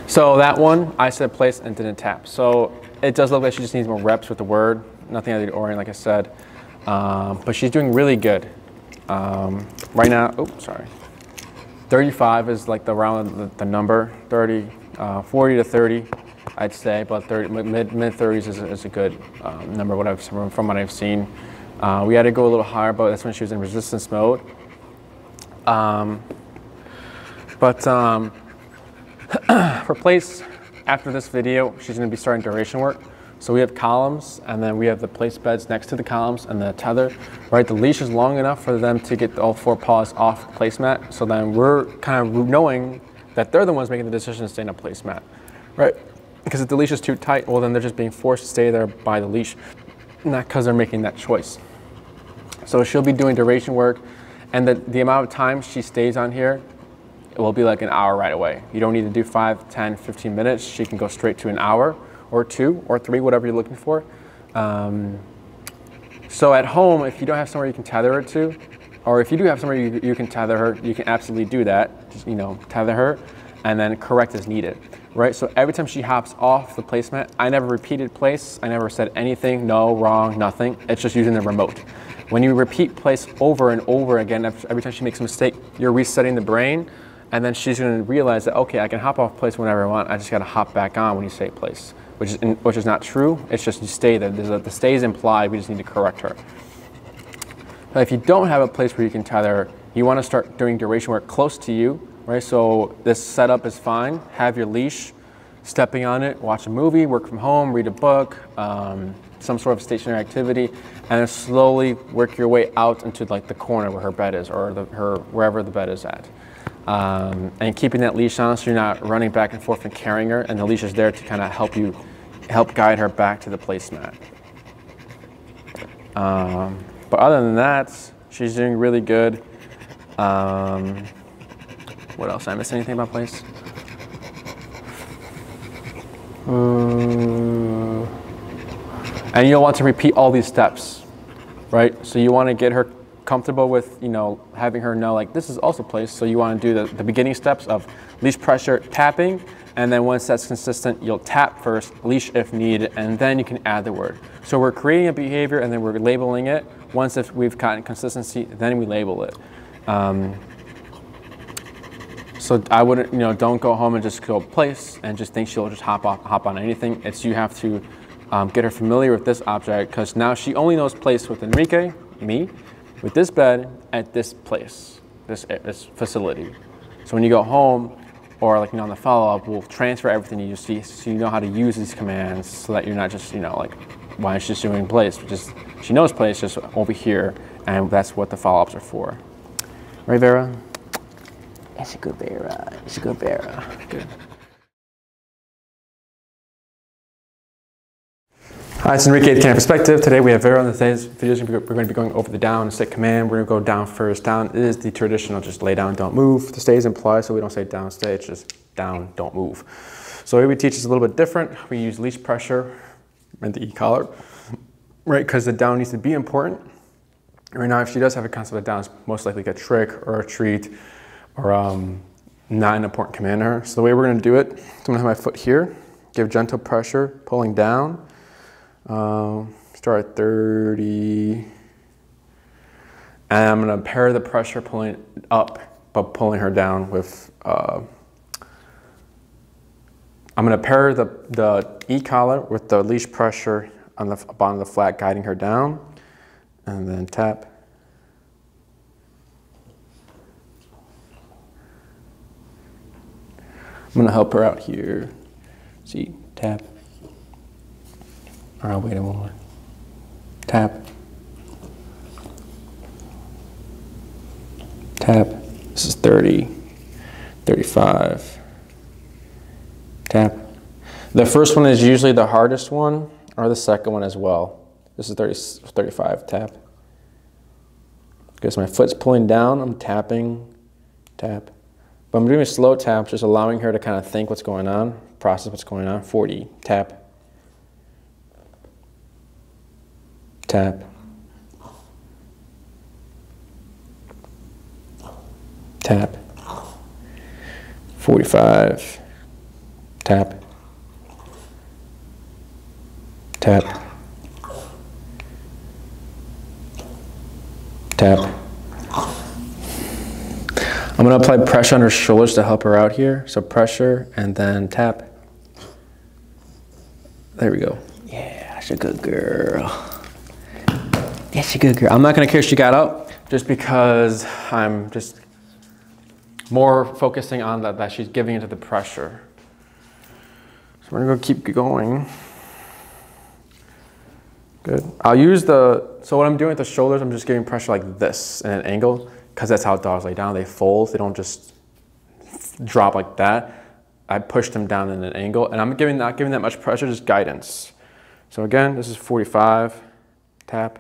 So that one, I said place and didn't tap. So it does look like she just needs more reps with the word. Nothing out of the ordinary, like I said. But she's doing really good. Right now, oh, sorry. 35 is like the round, the number, 40 to 30. I'd say, but mid 30s is a good number from what I've seen. We had to go a little higher, but that's when she was in resistance mode. For place, after this video, she's going to be starting duration work. So we have columns, and then we have the place beds next to the columns and the tether. Right, the leash is long enough for them to get all 4 paws off the placemat. So then we're kind of knowing that they're the ones making the decision to stay in a placemat, right? Because if the leash is too tight, well, then they're just being forced to stay there by the leash, not because they're making that choice. So she'll be doing duration work, and the amount of time she stays on here, it will be like an hour right away. You don't need to do 5, 10, 15 minutes. She can go straight to an hour or 2 or 3, whatever you're looking for. So at home, if you don't have somewhere you can tether her to, or if you do have somewhere you can tether her, you can absolutely do that. Just, tether her and then correct as needed, right? So every time she hops off the placemat, I never repeated place. I never said anything, no, wrong, nothing. It's just using the remote. When you repeat place over and over again, every time she makes a mistake, you're resetting the brain, and then she's going to realize that, okay, I can hop off place whenever I want. I just got to hop back on when you say place, which is not true. It's just you stay there. The stay is implied. We just need to correct her. Now, if you don't have a place where you can tether her, you want to start doing duration work close to you, right? So this setup is fine. Have your leash, stepping on it, watch a movie, work from home, read a book, some sort of stationary activity, and then slowly work your way out into like the corner where her bed is, or wherever the bed is at. And keeping that leash on so you're not running back and forth and carrying her, and the leash is there to kind of help guide her back to the placemat. But other than that, she's doing really good. What else? Did I miss anything about place? And you'll want to repeat all these steps, right? So you want to get her comfortable with, having her know like this is also place. So you want to do the beginning steps of leash pressure, tapping, and then once that's consistent, you'll tap first, leash if needed, and then you can add the word. So we're creating a behavior and then we're labeling it. Once if we've gotten consistency, then we label it. So I wouldn't, don't go home and just go place and just think she'll just hop on anything. It's you have to get her familiar with this object, because now she only knows place with Enrique, me, with this bed at this place, this facility. So when you go home, or like on the follow-up, we'll transfer everything you see, so you know how to use these commands, so that you're not just like, why is she just doing place? Just she knows place just over here, and that's what the follow-ups are for. Right, Vera? It's a good Vera. It's a good Vera. Good. Hi, it's Enrique at Canine Perspective. Today we have Vera. On today's video, we're going to be going over the down and sit command. We're going to go down first. Down is the traditional, just lay down, don't move. The stay is implied, so we don't say down, stay. It's just down, don't move. So here we teach is a little bit different. We use leash pressure and the e-collar, right? Because the down needs to be important. Right now, if she does have a concept of down, it's most likely a trick or a treat or not an important command to her. So the way we're going to do it, I'm going to have my foot here, give gentle pressure, pulling down. Start at 30, and I'm going to pair the pressure pulling up, but pulling her down with, I'm going to pair the e-collar with the leash pressure on the bottom of the flat, guiding her down, and then tap. I'm going to help her out here. See, tap. Or I'll wait a moment. Tap. Tap. This is 30, 35. Tap. The first one is usually the hardest one, or the second one as well. This is 35, tap. Because my foot's pulling down, I'm tapping, tap. But I'm doing a slow tap, just allowing her to kind of think what's going on, process what's going on. 40, tap. Tap. Tap. 45. Tap. Tap. Tap. I'm going to apply pressure on her shoulders to help her out here. So pressure and then tap. There we go. Yeah, that's a good girl. That's a good girl. I'm not gonna care if she got up just because I'm just more focusing on that she's giving into the pressure. So we're gonna keep going. Good. I'll use so what I'm doing with the shoulders, I'm just giving pressure like this in an angle, because that's how dogs lay down. They fold, they don't just drop like that. I push them down in an angle, and I'm not giving that much pressure, just guidance. So again, this is 45, tap.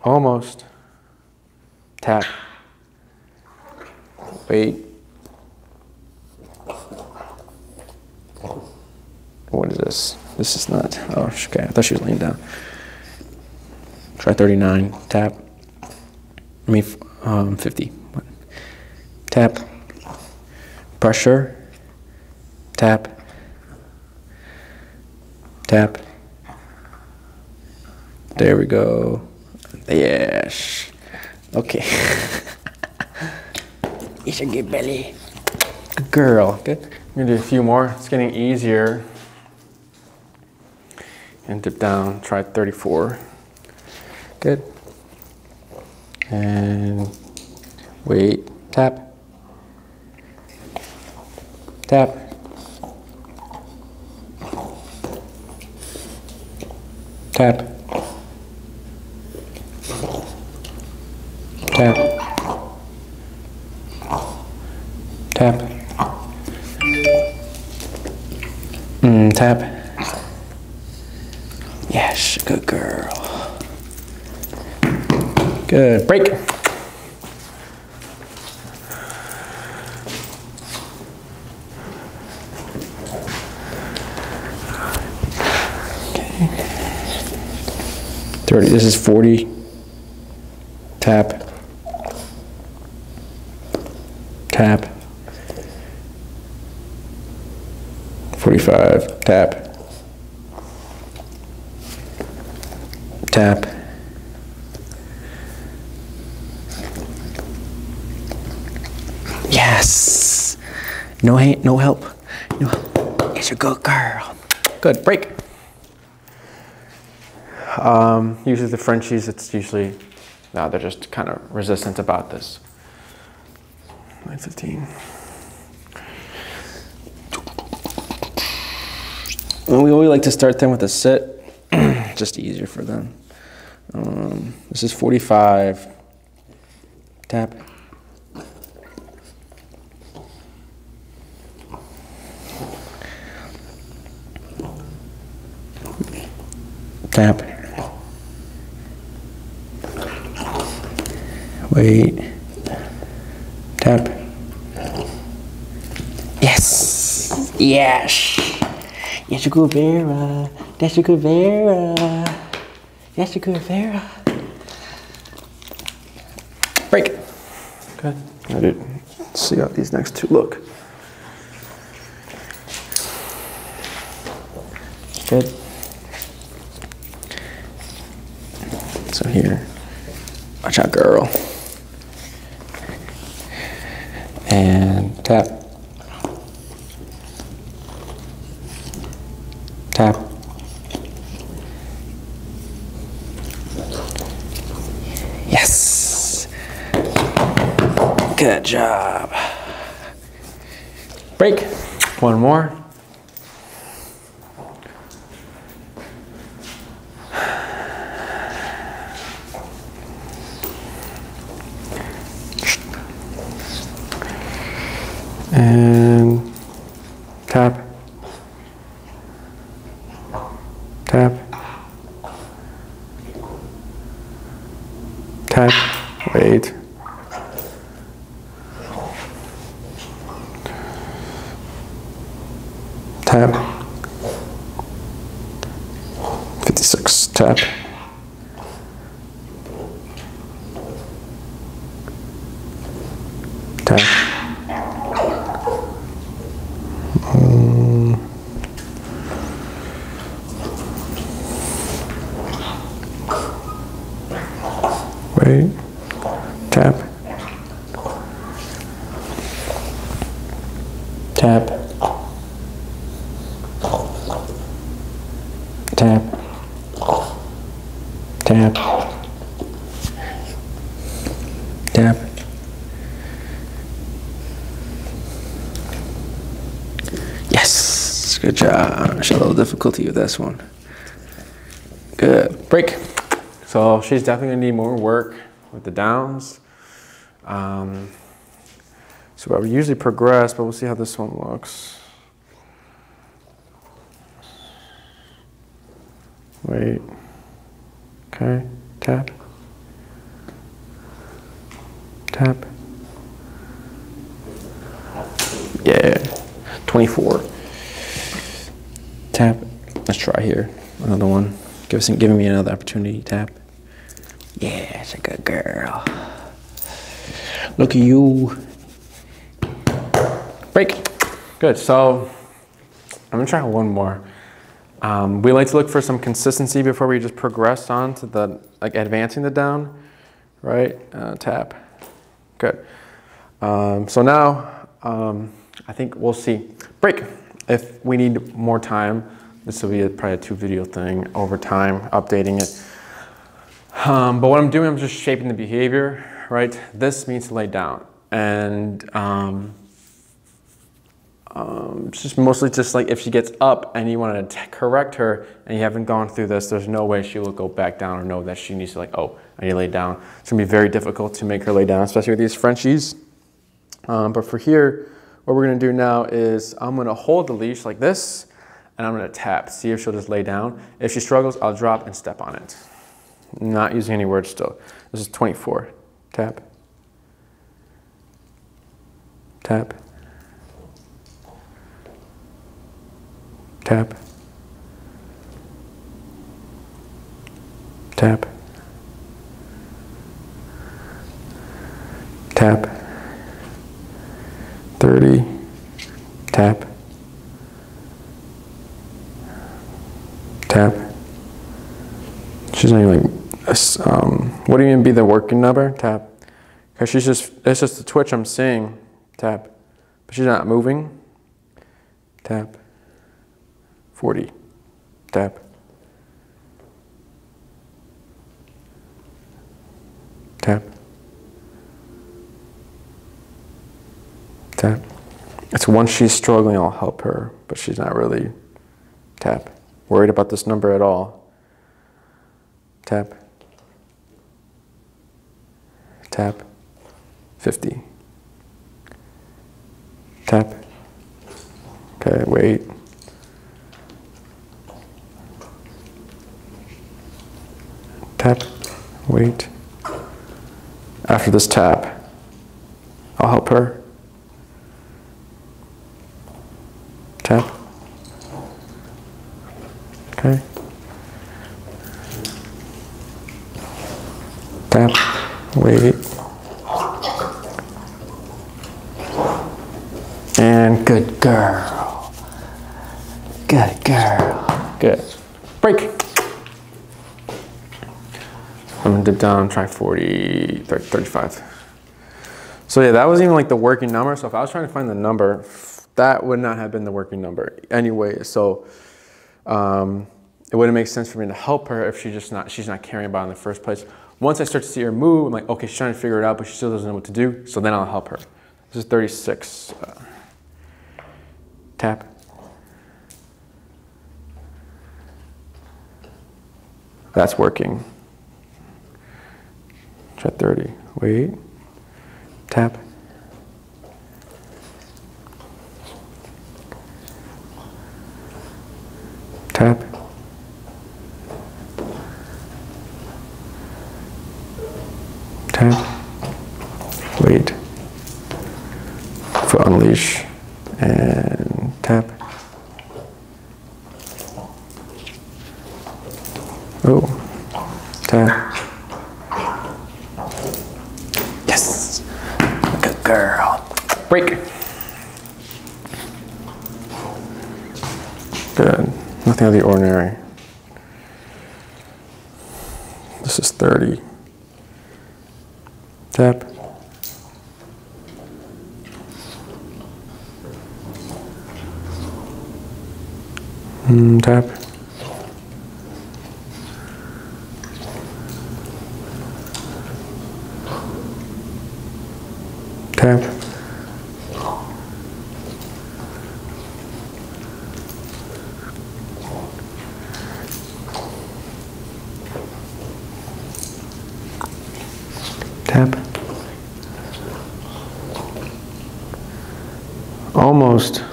Almost, tap, wait. What is this? This is not, oh, okay, I thought she was laying down. Try 39, tap. I mean, 50. Tap, pressure, tap, tap. There we go. Yes. Okay. It's a good belly. Good girl. Good. I'm gonna do a few more. It's getting easier. And dip down. Try 34. Good. And wait. Tap. Tap. Tap. Tap. Tap. Tap. Yes, good girl. Good. Break. Okay. 30. This is 40. Tap. Tap. 45, tap. Tap. Yes. No help. No help. It's a good girl. Good. Break. Usually the Frenchies, it's usually, no, they're just kind of resistant about this. 9:15. And we always like to start them with a sit, just easier for them. This is 45. Tap. Tap. Wait. Tap. Yes. Yes. That's a good Vera. That's a good Vera. That's a good Vera. Break. Good. Let's see how these next two look. Good. So here, watch out, girl. And tap. Tap. Yes. Good job. Break. One more. And tap. Tap. Tap. Wait. Tap. 56. Tap. Tap. Wait. Tap. Tap. tap, tap, tap. Yes, good job. Show a little difficulty with this one. Good, break. So she's definitely gonna need more work with the downs. So I would usually progress, but we'll see how this one looks. Wait, okay, tap, tap. Yeah, 24. Tap, let's try here, another one. Giving me another opportunity, tap. Yeah, it's a good girl. Look at you. Break. Good, so I'm gonna try one more. We like to look for some consistency before we just progress on to the, like advancing the down, right? Tap, good. So now, I think we'll see. Break. If we need more time, this will be probably a 2-video thing over time, updating it. But what I'm doing, I'm just shaping the behavior, right? This means to lay down. And it's just mostly just like if she gets up and you want to correct her and you haven't gone through this, there's no way she will go back down or know that she needs to like, oh, I need to lay down. It's gonna be very difficult to make her lay down, especially with these Frenchies. But for here, what we're gonna do now is I'm gonna hold the leash like this and I'm gonna tap, see if she'll just lay down. If she struggles, I'll drop and step on it. Not using any words still. This is 24. Tap. Tap. Tap. Tap. Tap. 30. Tap. Tap. She's not even like, what do you mean be the working number? Tap. Because she's just, it's just the twitch I'm seeing. Tap. But she's not moving. Tap. 40. Tap. Tap. Tap. It's once she's struggling, I'll help her, but she's not really, tap, worried about this number at all. Tap. Tap. 50. Tap. Okay, wait. Tap. Wait. After this tap, I'll help her. Tap. Okay. Tap. Wait. And good girl. Good girl. Good. Break. I'm gonna dip down, try 40, 30, 35. So yeah, that was even like the working number. So if I was trying to find the number, that would not have been the working number anyway. So it wouldn't make sense for me to help her if she's not caring about it in the first place. Once I start to see her move, I'm like, okay, she's trying to figure it out, but she still doesn't know what to do. So then I'll help her. This is 36. Tap. That's working. Try 30. Wait. Tap. Tap. Tap. Wait. Foot on leash. And tap. Oh. Tap. Yes. Good girl. Break. Good. Nothing out of the ordinary. This is 30. Tap. Tap. Almost.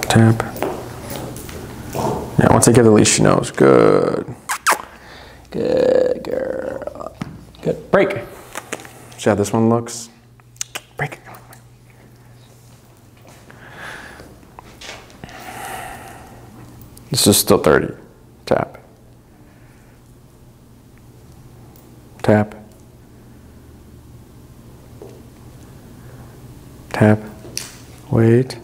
Tap. Yeah, once I give the leash, she knows. Good. Good girl. Good. Break. See how this one looks? Break. This is still 30. Tap. Tap. Tap. Wait.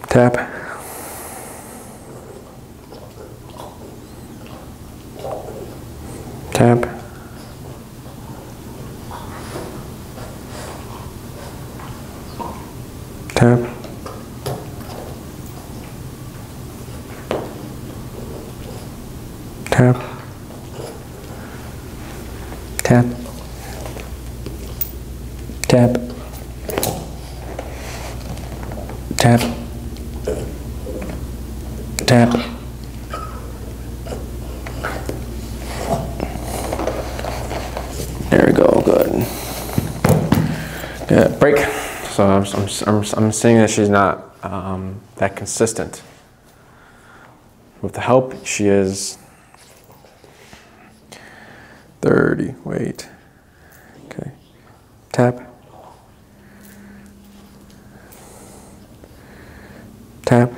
Tap. Tap. Tap. Tap. Tap. Tap. Tap. Tap. There we go. Good. Good. Break. So I'm seeing that she's not that consistent. With the help, she is 30. Wait. Okay. Tap. Tap.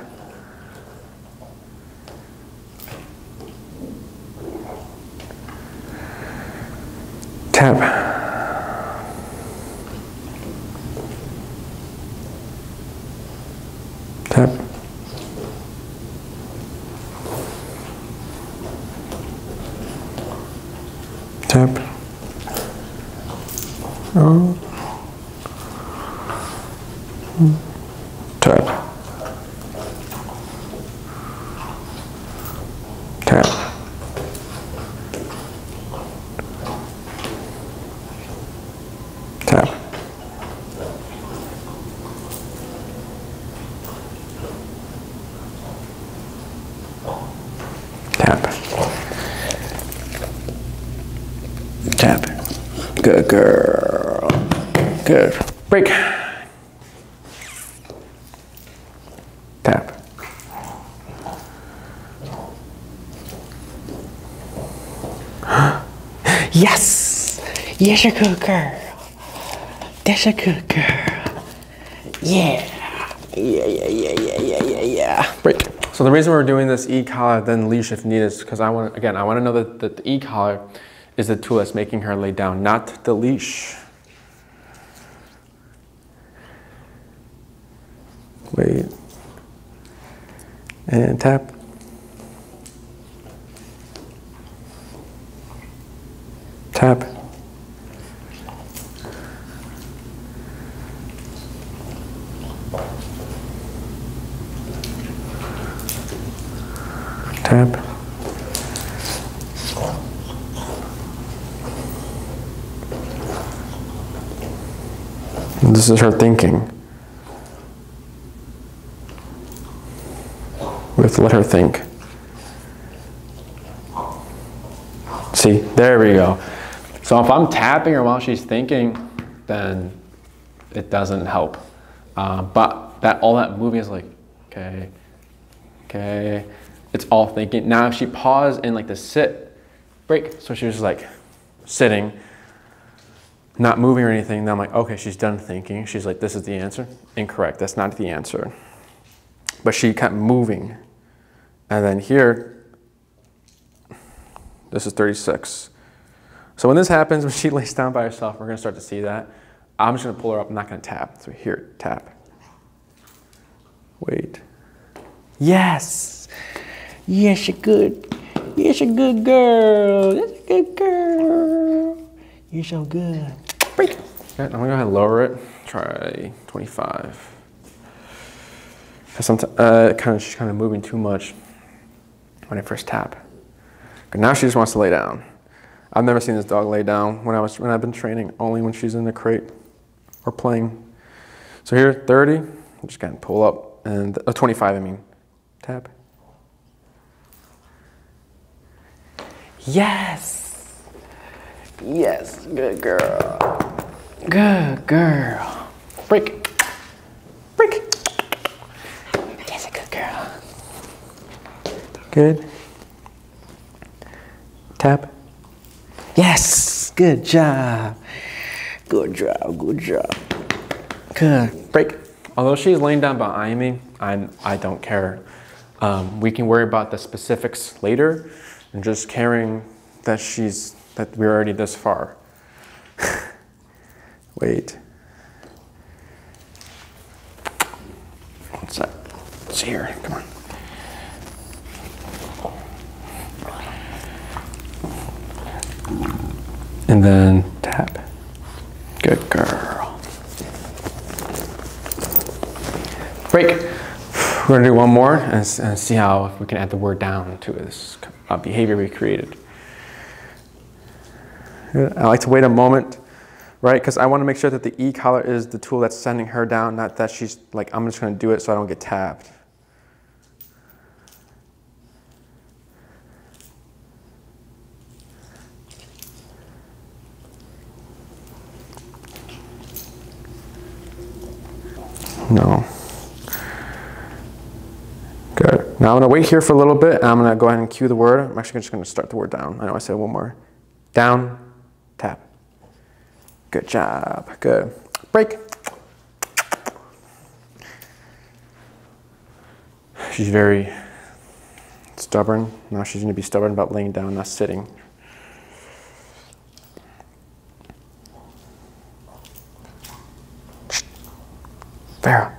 Tap. Tap. Tap. Oh. Tap. Tap. Tap. Tap. Tap. Good girl. Good. Break. Tap. Yes! Yes, a good girl. That's a good girl. Yeah. Yeah. Break. So the reason we're doing this e-collar then leash if needed is because I want to know that the e-collar is the tool that's making her lay down, not the leash. Wait. And tap. Tap. Tap. And this is her thinking. We have to let her think. See, there we go. So if I'm tapping her while she's thinking, then it doesn't help. But all that moving is like, okay, okay. It's all thinking. Now if she paused in like the sit, break. So she was just like sitting, not moving or anything. Then I'm like, okay, she's done thinking. She's like, this is the answer. Incorrect, that's not the answer. But she kept moving. And then here, this is 36. So when this happens, when she lays down by herself, we're gonna start to see that. I'm just gonna pull her up, I'm not gonna tap. So here, tap. Wait. Yes. Yes, you're good. Yes, you're good girl. Yes, you're good girl. You're so good. Break. Okay, I'm gonna go ahead and lower it. Try 25. Sometimes she's kind of moving too much when I first tap. But now she just wants to lay down. I've never seen this dog lay down when I've been training, only when she's in the crate or playing. So here, 30, I'm just gonna pull up, and 25, I mean. Tap. Yes. Yes, good girl. Good girl. Break. Break. That's a good girl. Good. Tap. Yes, good job. Good job, good job. Good. Break. Although she's laying down behind me, I don't care. We can worry about the specifics later, and just caring that we're already this far. Wait. What's that? It's here. Come on. And then tap. Good girl. Break. We're gonna do one more and see how we can add the word down to this behavior we created. I like to wait a moment, right? Because I want to make sure that the E collar is the tool that's sending her down, not that she's like, I'm just gonna do it so I don't get tapped. No. Good. Now I'm going to wait here for a little bit, and I'm going to go ahead and cue the word. I'm actually just going to start the word down. I know I said one more. Down, tap. Good job. Good. Break. She's very stubborn. Now she's going to be stubborn about laying down, not sitting. Vera.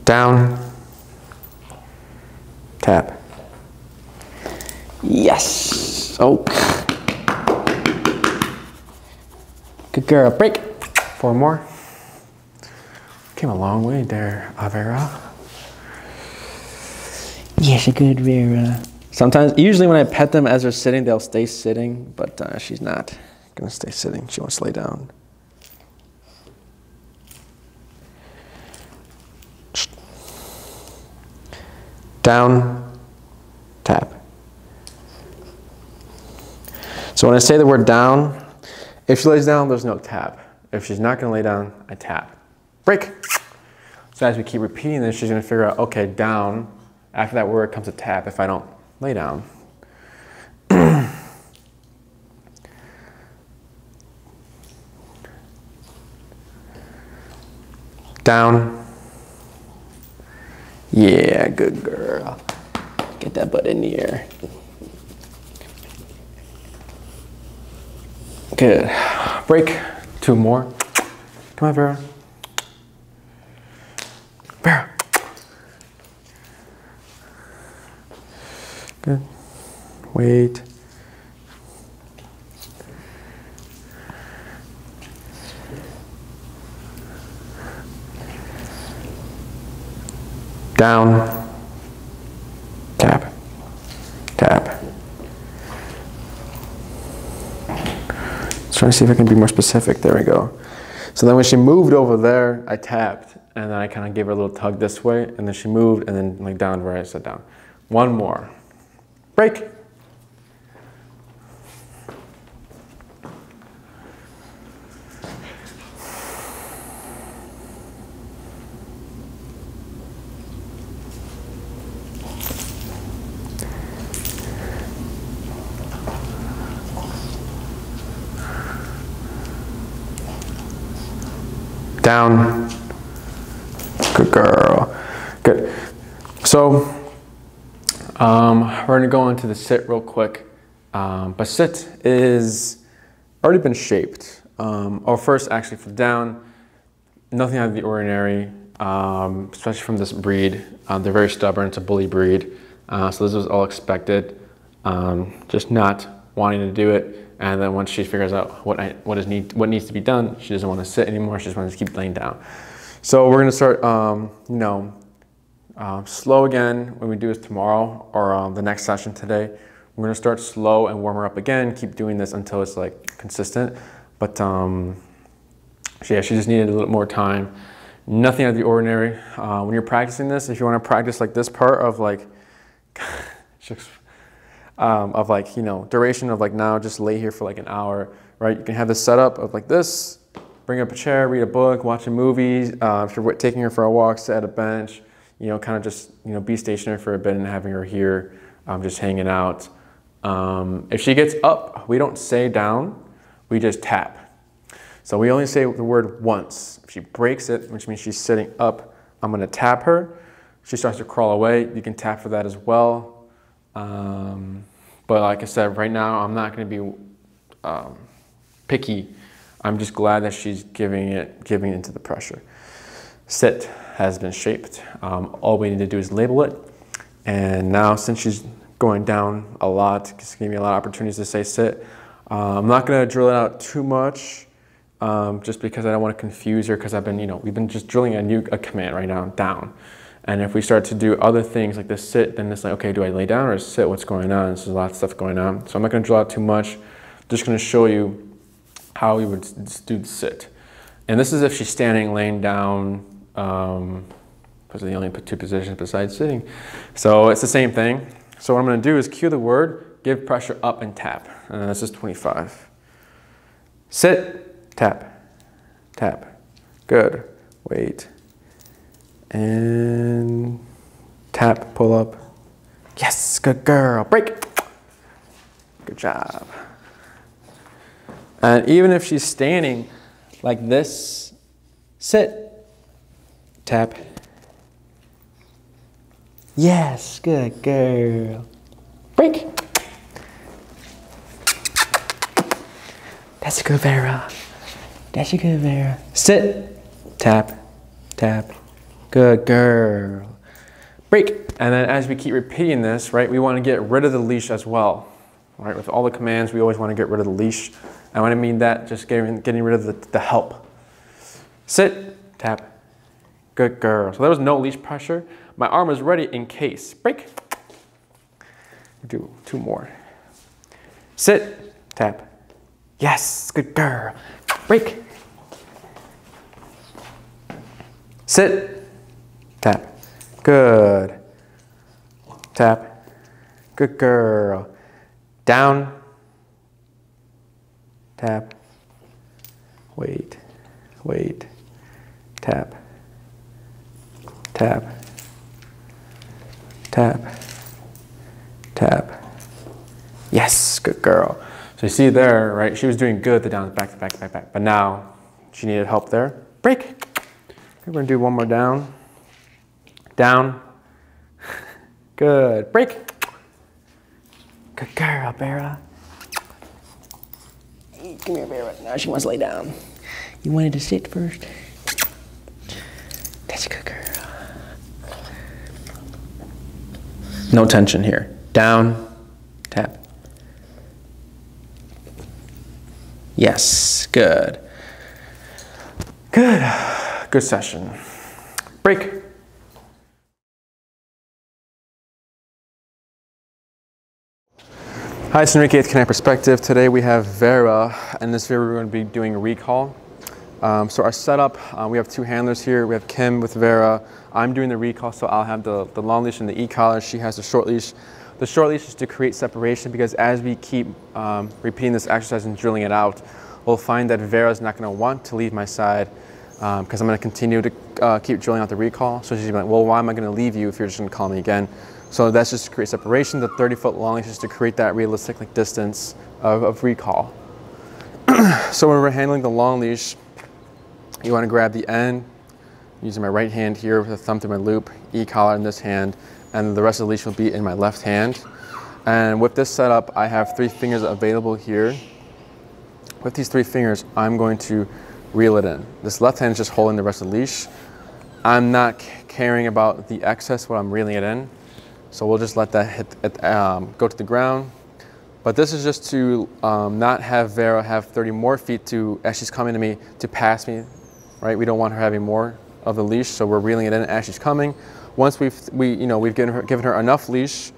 Down. Tap. Yes. Oh. Good girl. Break. 4 more. Came a long way there, Vera. Yes, a good Vera. Sometimes, usually when I pet them as they're sitting, they'll stay sitting, but she's not going to stay sitting. She wants to lay down. Down, tap. So when I say the word down, if she lays down, there's no tap. If she's not going to lay down, I tap. Break. So as we keep repeating this, she's going to figure out, okay, down. After that word comes a tap if I don't lay down. Down. Yeah, good girl. Get that butt in the air. Good. Break. 2 more. Come on, Vera. Vera. Good. Wait. Down, tap, tap. Let's try to see if I can be more specific. There we go. So then when she moved over there, I tapped, and then I kind of gave her a little tug this way, and then she moved, and then like down where I said down. 1 more. Break. Down. Good girl. Good. So we're going to go into the sit real quick. But sit is already been shaped. Or first, actually, for down, nothing out of the ordinary, especially from this breed. They're very stubborn. It's a bully breed. So this was all expected. Just not wanting to do it. And then once she figures out what needs to be done, she doesn't want to sit anymore. She just wants to keep laying down. So we're going to start, slow again when we do this tomorrow or the next session today. We're going to start slow and warm her up again. Keep doing this until it's like consistent. But she just needed a little more time. Nothing out of the ordinary. When you're practicing this, if you want to practice like this part of like, of like, you know, duration of like now just lay here for like an hour, right? You can have this setup of like this, bring up a chair, read a book, watch a movie. If you're taking her for a walk, sit at a bench, you know, kind of just, you know, be stationary for a bit and having her here, just hanging out. If she gets up, we don't say down, we just tap. So we only say the word once. If she breaks it, which means she's sitting up, I'm gonna tap her. She starts to crawl away, you can tap for that as well. But like I said, right now, I'm not gonna be picky. I'm just glad that she's giving into the pressure. Sit has been shaped. All we need to do is label it. And now since she's going down a lot, it's giving me a lot of opportunities to say sit. I'm not gonna drill it out too much, just because I don't want to confuse her, because we've been just drilling a command right now, down. And if we start to do other things like this sit, then it's like, okay, do I lay down or sit? What's going on? There's a lot of stuff going on. So I'm not gonna drill out too much. Just gonna show you how we would do the sit. And this is if she's standing, laying down, because they only put two positions besides sitting. So it's the same thing. So what I'm gonna do is cue the word, give pressure up and tap. And this is 25. Sit, tap, tap. Good, wait. And tap, pull up. Yes, good girl, break. Good job. And even if she's standing like this, sit, tap. Yes, good girl. Break. That's good, Vera. That's good, Vera. Sit, tap, tap. Good girl. Break. And then as we keep repeating this, right, we want to get rid of the leash as well. Right, with all the commands, we always want to get rid of the leash. And when I mean that, just getting rid of the help. Sit, tap. Good girl. So there was no leash pressure. My arm was ready in case. Break. Do two more. Sit, tap. Yes, good girl. Break. Sit, tap. Good. Tap. Good girl. Down. Tap. Wait. Wait. Tap. Tap. Tap. Tap. Yes, good girl. So you see there, right? She was doing good, the down, back, back, back, back. But now she needed help there. Break. Okay, we're gonna do one more down. Down. Good. Break. Good girl, Vera. Come here, Vera. Now she wants to lay down. You wanted to sit first? That's a good girl. No tension here. Down, tap. Yes, good. Good. Good session. Break. Hi, it's Enrique with Connect Perspective. Today we have Vera. In this video we're going to be doing a recall. So our setup, we have two handlers here. We have Kim with Vera. I'm doing the recall, so I'll have the long leash and the e-collar. She has the short leash. The short leash is to create separation, because as we keep repeating this exercise and drilling it out, we'll find that Vera's not going to want to leave my side, because I'm going to continue to keep drilling out the recall. So she's like, well, why am I going to leave you if you're just going to call me again? So that's just to create separation. The 30-foot long leash is to create that realistic distance of recall. So when we're handling the long leash, you want to grab the end, using my right hand here with a thumb through my loop, e-collar in this hand, and the rest of the leash will be in my left hand. And with this setup, I have 3 fingers available here. With these 3 fingers, I'm going to reel it in. This left hand is just holding the rest of the leash. I'm not caring about the excess when I'm reeling it in. So we'll just let that go to the ground. But this is just to not have Vera have 30 more feet to, as she's coming to me, to pass me, right? We don't want her having more of the leash, so we're reeling it in as she's coming. Once we've given her enough leash,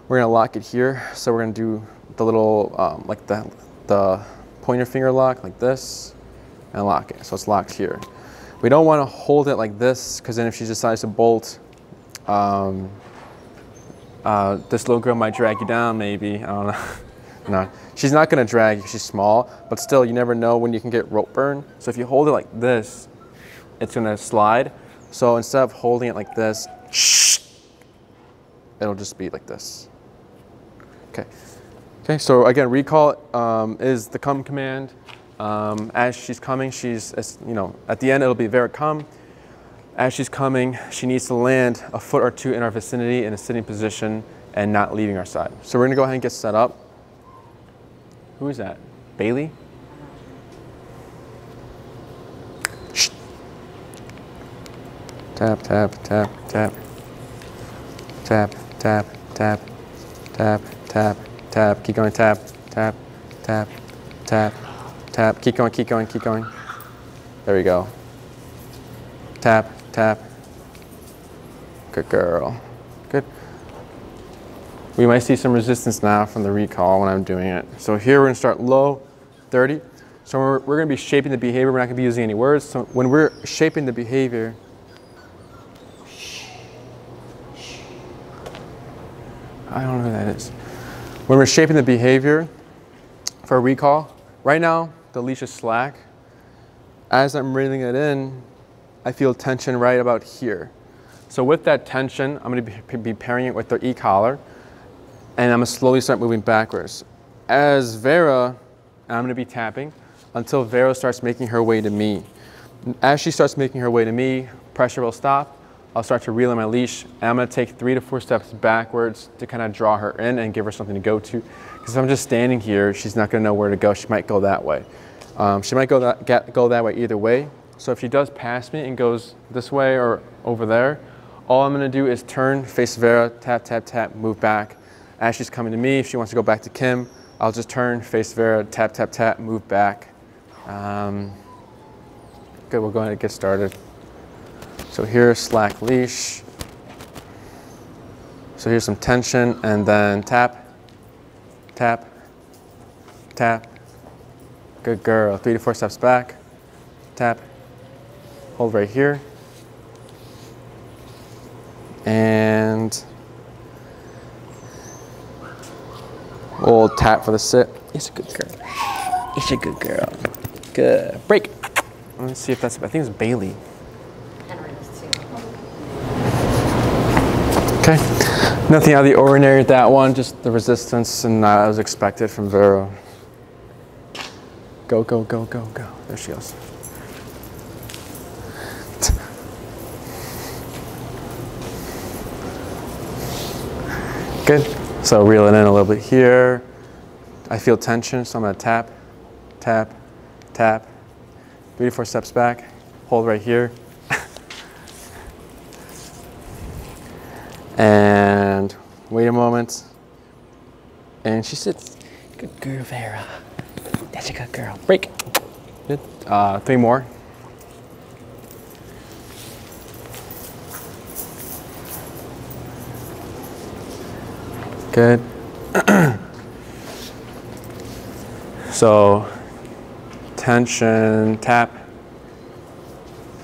we're gonna lock it here. So we're gonna do the little, like the pointer finger lock, like this, and lock it. So it's locked here. We don't wanna hold it like this, because then if she decides to bolt, this little girl might drag you down, maybe. I don't know. No, she's not gonna drag you, she's small, but still, you never know when you can get rope burn. So if you hold it like this, it's gonna slide. So instead of holding it like this, it'll just be like this. Okay. Okay, so again, recall is the come command. As she's coming, at the end it'll be Vera come. As she's coming, she needs to land a foot or two in our vicinity in a sitting position and not leaving our side. So we're gonna go ahead and get set up. Who is that? Bailey? Shh. Tap, tap, tap, tap. Tap, tap, tap, tap, tap, tap. Keep going, tap, tap, tap, tap, tap. Keep going, keep going, keep going. There we go. Tap, tap. Good girl. Good. We might see some resistance now from the recall when I'm doing it. So here we're gonna start low, 30. So we're gonna be shaping the behavior. We're not gonna be using any words. So when we're shaping the behavior, I don't know who that is. When we're shaping the behavior for a recall, right now the leash is slack. As I'm reeling it in, I feel tension right about here. So with that tension, I'm gonna be pairing it with the e-collar, and I'm gonna slowly start moving backwards. As Vera, I'm gonna be tapping until Vera starts making her way to me. As she starts making her way to me, pressure will stop. I'll start to reel in my leash, and I'm gonna take 3 to 4 steps backwards to kind of draw her in and give her something to go to. Because if I'm just standing here, she's not gonna know where to go. She might go that way. She might go that way either way. So if she does pass me and goes this way or over there, all I'm gonna do is turn, face Vera, tap, tap, tap, move back. As she's coming to me, if she wants to go back to Kim, I'll just turn, face Vera, tap, tap, tap, move back. Good, we'll go ahead and get started. So here's slack leash. So here's some tension, and then tap, tap, tap. Good girl. 3 to 4 steps back. Tap. Hold right here. And we'll tap for the sit. It's a good girl. It's a good girl. Good. Break. Let's see if that's, I think it's Bailey. Okay, nothing out of the ordinary with that one, just the resistance and as expected from Vera. Go, go, go, go, go. There she goes. Good. So reeling in a little bit here. I feel tension, so I'm gonna tap, tap, tap. 3 to 4 steps back. Hold right here. And wait a moment. And she sits. Good girl, Vera. That's a good girl. Break. Good. 3 more. Good. So, tension, tap.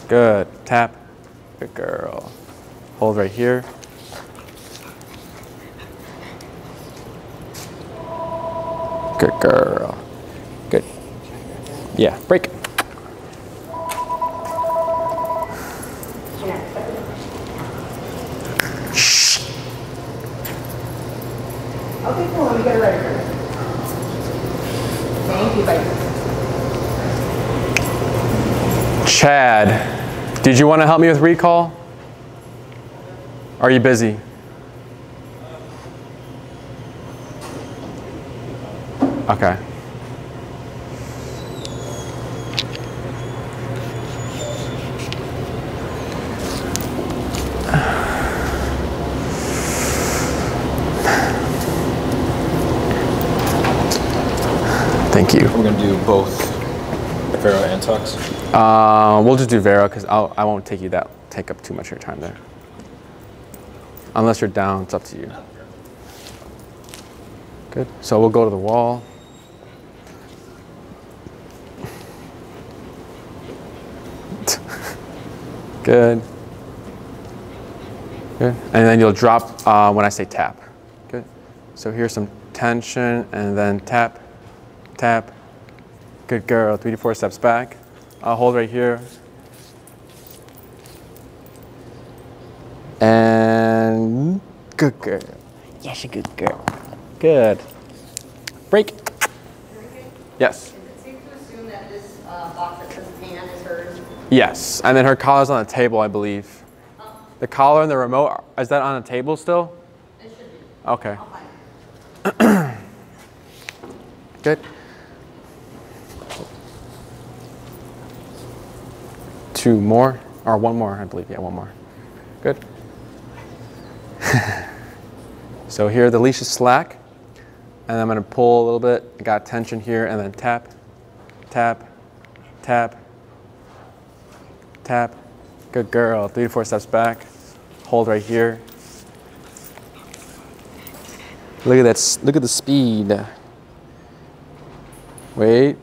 Good. Tap. Good girl. Hold right here. Good girl. Good. Yeah, break. Shh. Okay, cool. Let me get it ready for you. Thank you, baby. Chad, did you want to help me with recall? Are you busy? Okay. Thank you. We're going to do both Vera and Tux. We'll just do Vera because I won't take up too much of your time there. Unless you're down, it's up to you. Good. So we'll go to the wall. Good. Good. And then you'll drop when I say tap. Good. So here's some tension and then tap, tap. Good girl. 3 to 4 steps back. I'll hold right here. And good girl. Yes, a good girl. Good. Break. Yes. Is it safe to assume that this box that says pan is hers? Yes. And then her collar's on the table, I believe. The collar and the remote, is that on the table still? It should be. Okay. I'll find it. Good. 2 more, or 1 more, I believe. Yeah, 1 more. Good. So here the leash is slack, and I'm going to pull a little bit. I got tension here, and then tap, tap, tap, tap. Good girl. 3 to 4 steps back. Hold right here. Look at that. Look at the speed. Wait.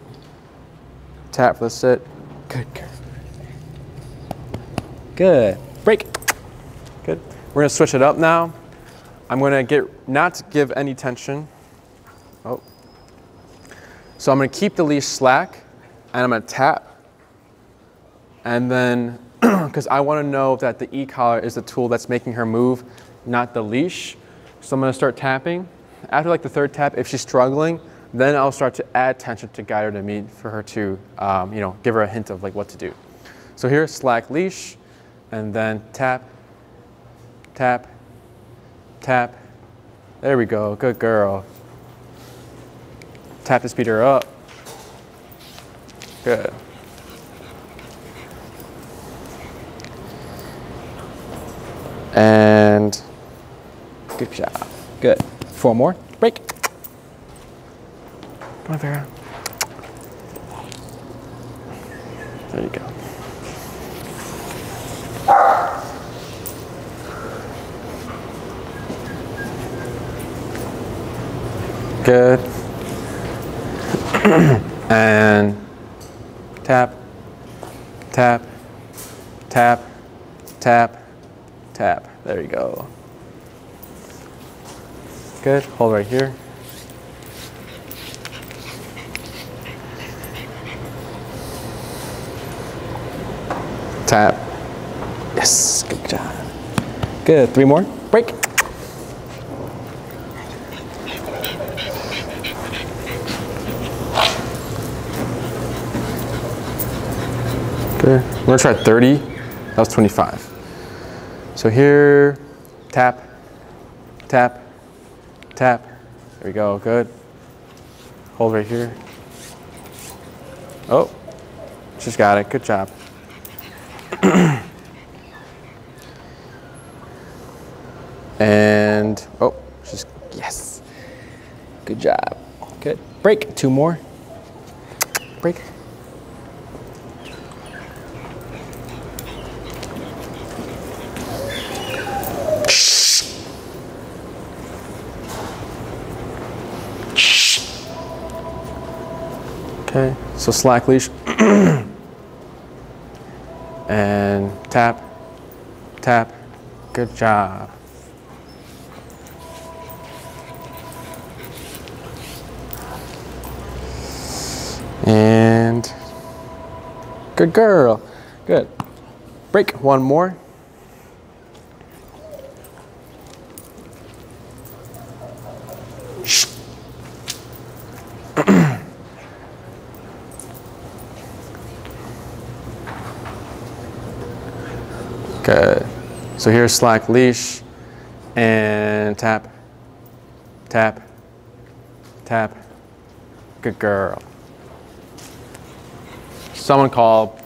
Tap for the sit. Good girl. Good. Break. Good. We're gonna switch it up now. I'm gonna not to give any tension. Oh. So I'm gonna keep the leash slack and I'm gonna tap. And then, because I wanna know that the e-collar is the tool that's making her move, not the leash. So I'm gonna start tapping. After like the 3rd tap, if she's struggling, then I'll start to add tension to guide her to me for her to, give her a hint of like what to do. So here, slack leash. And then tap, tap, tap. There we go, good girl. Tap to speed her up. Good. And good job. Good. 4 more. Break. Come on, Vera. There you go. Good. And tap, tap, tap, tap, tap. There you go. Good. Hold right here. Tap. Yes. Good job. Good. 3 more. Break. Good. We're gonna try 30. That was 25. So here, tap, tap, tap. There we go. Good. Hold right here. Oh, just got it. Good job. And oh, just yes. Good job. Good. Break. 2 more. Break. Okay, so slack leash. And tap, tap. Good job. And good girl. Good. Break. 1 more. Good. So here's slack leash and tap, tap, tap. Good girl. Someone called.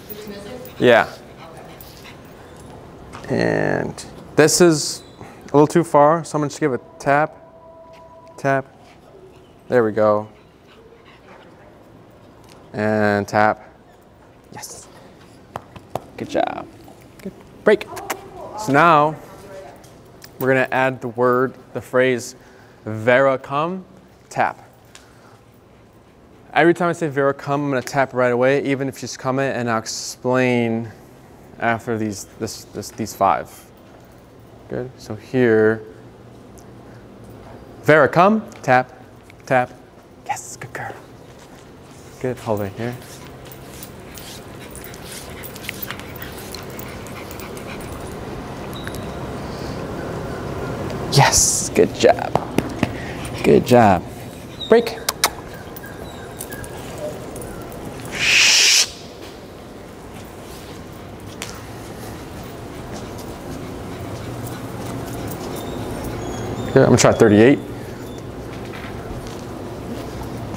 Did we miss it? Yeah. And this is a little too far, so I'm gonna just give a tap, tap. There we go. And tap. Yes. Good job. Good. Break. So now we're gonna add the phrase, Vera come, tap. Every time I say Vera come, I'm gonna tap right away, even if she's coming, and I'll explain after these 5. Good. So here, Vera, come. Tap, tap. Yes, good girl. Good. Hold right here. Yes, good job. Good job. Break. Good. I'm gonna try 38.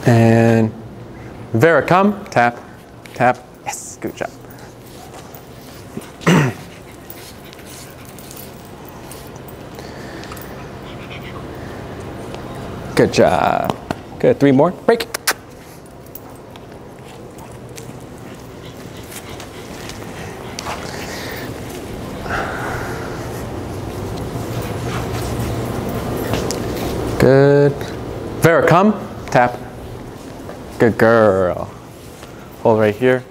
And Vera, come. Tap, tap. Yes, good job. Good job. Good. 3 more. Break. Good. Vera, come. Tap. Good girl. Hold right here.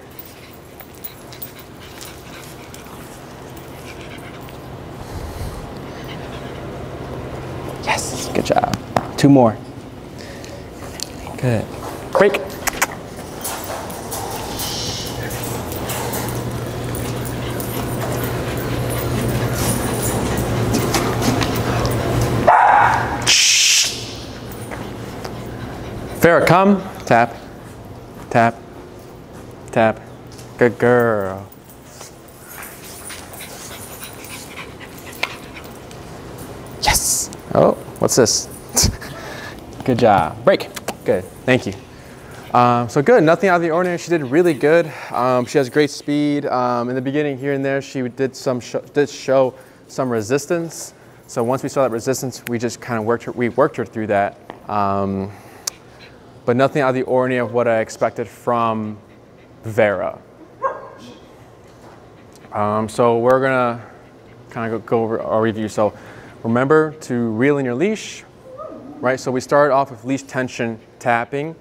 Yes. Good job. 2 more. Good. Break. Vera, come. Tap, tap, tap. Good girl. Yes. Oh, what's this? Good job. Break. Good. Thank you. So good. Nothing out of the ordinary. She did really good. She has great speed. In the beginning, here and there, she did show some resistance. So once we saw that resistance, we just kind of worked her through that. But nothing out of the ordinary of what I expected from Vera. So we're gonna kind of go over our review. So remember to reel in your leash, right? So we start off with leash tension tapping,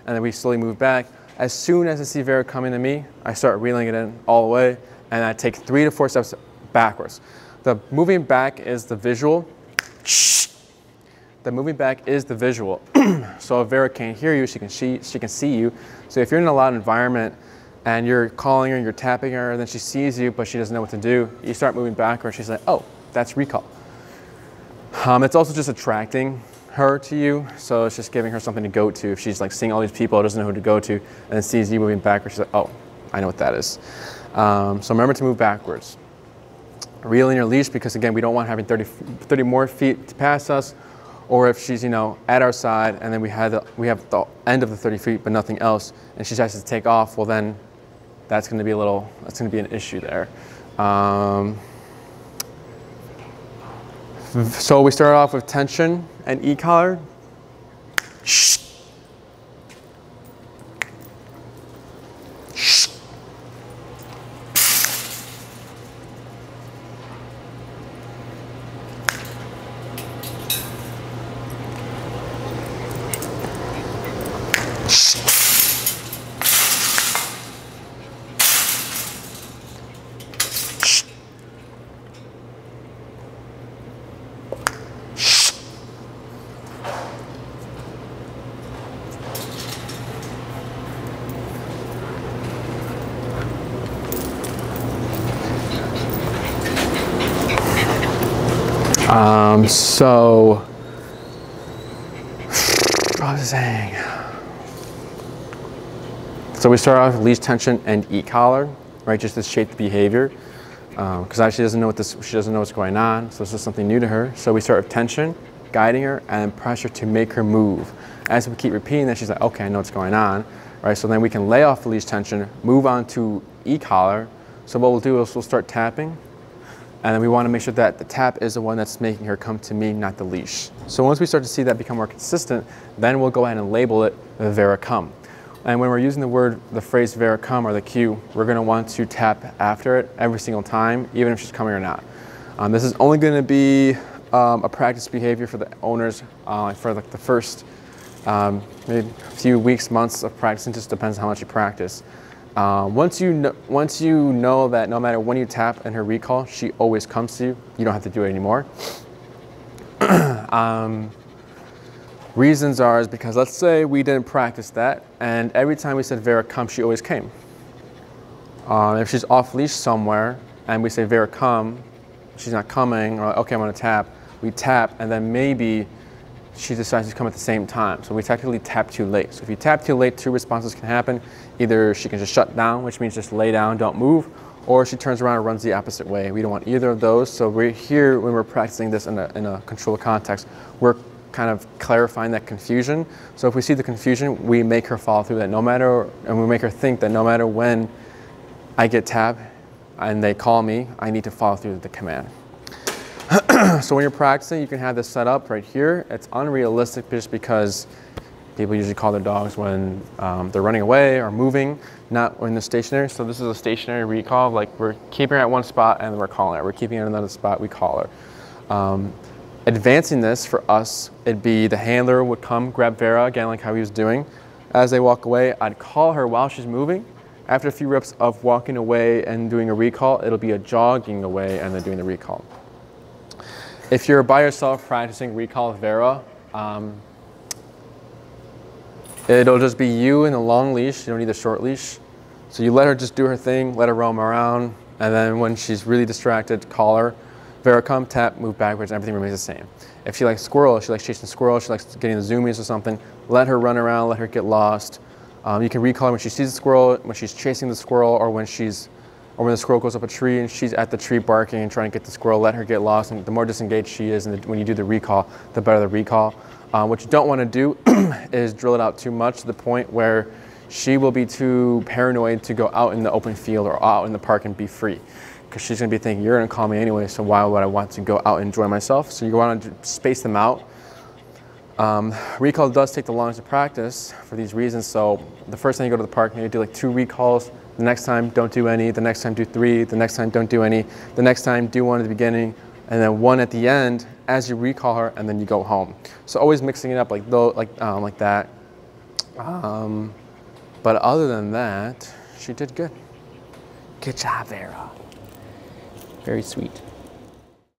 and then we slowly move back. As soon as I see Vera coming to me, I start reeling it in all the way, and I take 3 to 4 steps backwards. The moving back is the visual. The moving back is the visual. So if Vera can't hear you, she can see you. So if you're in a loud environment and you're calling her, you're tapping her, and then she sees you, but she doesn't know what to do, you start moving backwards. She's like, oh, that's recall. It's also just attracting her to you. So it's just giving her something to go to. If she's like seeing all these people, doesn't know who to go to, and then sees you moving backwards, she's like, oh, I know what that is. So remember to move backwards. Reel in your leash, because again, we don't want having 30 more feet to pass us. Or if she's, at our side, and then we have the end of the 30 feet, but nothing else, and she tries to take off, well then, that's going to be an issue there. So we start off with tension and e-collar. So, what was I saying? So we start off with leash tension and e-collar, right? Just to shape the behavior, because she doesn't know what's going on. So this is something new to her. So we start with tension, guiding her, and then pressure to make her move. As we keep repeating that, she's like, okay, I know what's going on, right? So then we can lay off the leash tension, move on to e-collar. So what we'll do is we'll start tapping. And then we want to make sure that the tap is the one that's making her come to me, not the leash. So once we start to see that become more consistent, then we'll go ahead and label it Vera come. And when we're using the phrase Vera come or the cue, we're going to want to tap after it every single time, even if she's coming or not. This is only going to be a practice behavior for the owners for like the first maybe a few weeks, months of practicing. Just depends on how much you practice. Once you know that no matter when you tap in her recall, she always comes to you. You don't have to do it anymore. Reasons are is because let's say we didn't practice that, and every time we said Vera come, she always came. If she's off leash somewhere and we say Vera come, she's not coming, or okay, I'm gonna tap, we tap, and then maybe she decides to come at the same time. So we technically tap too late. So if you tap too late, two responses can happen. Either she can just shut down, which means just lay down, don't move, or she turns around and runs the opposite way. We don't want either of those. So we're here, when we're practicing this in a controlled context, we're kind of clarifying that confusion. So if we see the confusion, we make her follow through that no matter, and we make her think that no matter when I get tapped and they call me, I need to follow through the command. So when you're practicing, you can have this set up right here. It's unrealistic just because people usually call their dogs when they're running away or moving, not when they're stationary. So this is a stationary recall. Like we're keeping her at one spot and we're calling her. We're keeping her at another spot, we call her. Advancing this for us, it'd be the handler would come, grab Vera, again, like how he was doing. As they walk away, I'd call her while she's moving. After a few reps of walking away and doing a recall, it'll be a jogging away and then doing the recall. If you're by yourself practicing recall with Vera, it'll just be you in a long leash. You don't need a short leash. So you let her just do her thing, let her roam around, and then when she's really distracted, call her. Vera come, tap, move backwards, and everything remains the same. If she likes squirrels, she likes chasing squirrels, she likes getting the zoomies or something, let her run around, let her get lost. You can recall her when she sees the squirrel, when she's chasing the squirrel, or when the squirrel goes up a tree and she's at the tree barking and trying to get the squirrel, let her get lost. And the more disengaged she is, and when you do the recall, the better the recall. What you don't want to do is drill it out too much to the point where she will be too paranoid to go out in the open field or out in the park and be free. Because she's going to be thinking, you're going to call me anyway, so why would I want to go out and enjoy myself? So you want to space them out. Recall does take the longest to practice for these reasons. So the first time you go to the park, maybe do like 2 recalls. The next time, don't do any. The next time, do 3. The next time, don't do any. The next time, do 1 at the beginning, and then 1 at the end as you recall her, and then you go home. So always mixing it up like that. But other than that, she did good. Good job, Vera. Very sweet.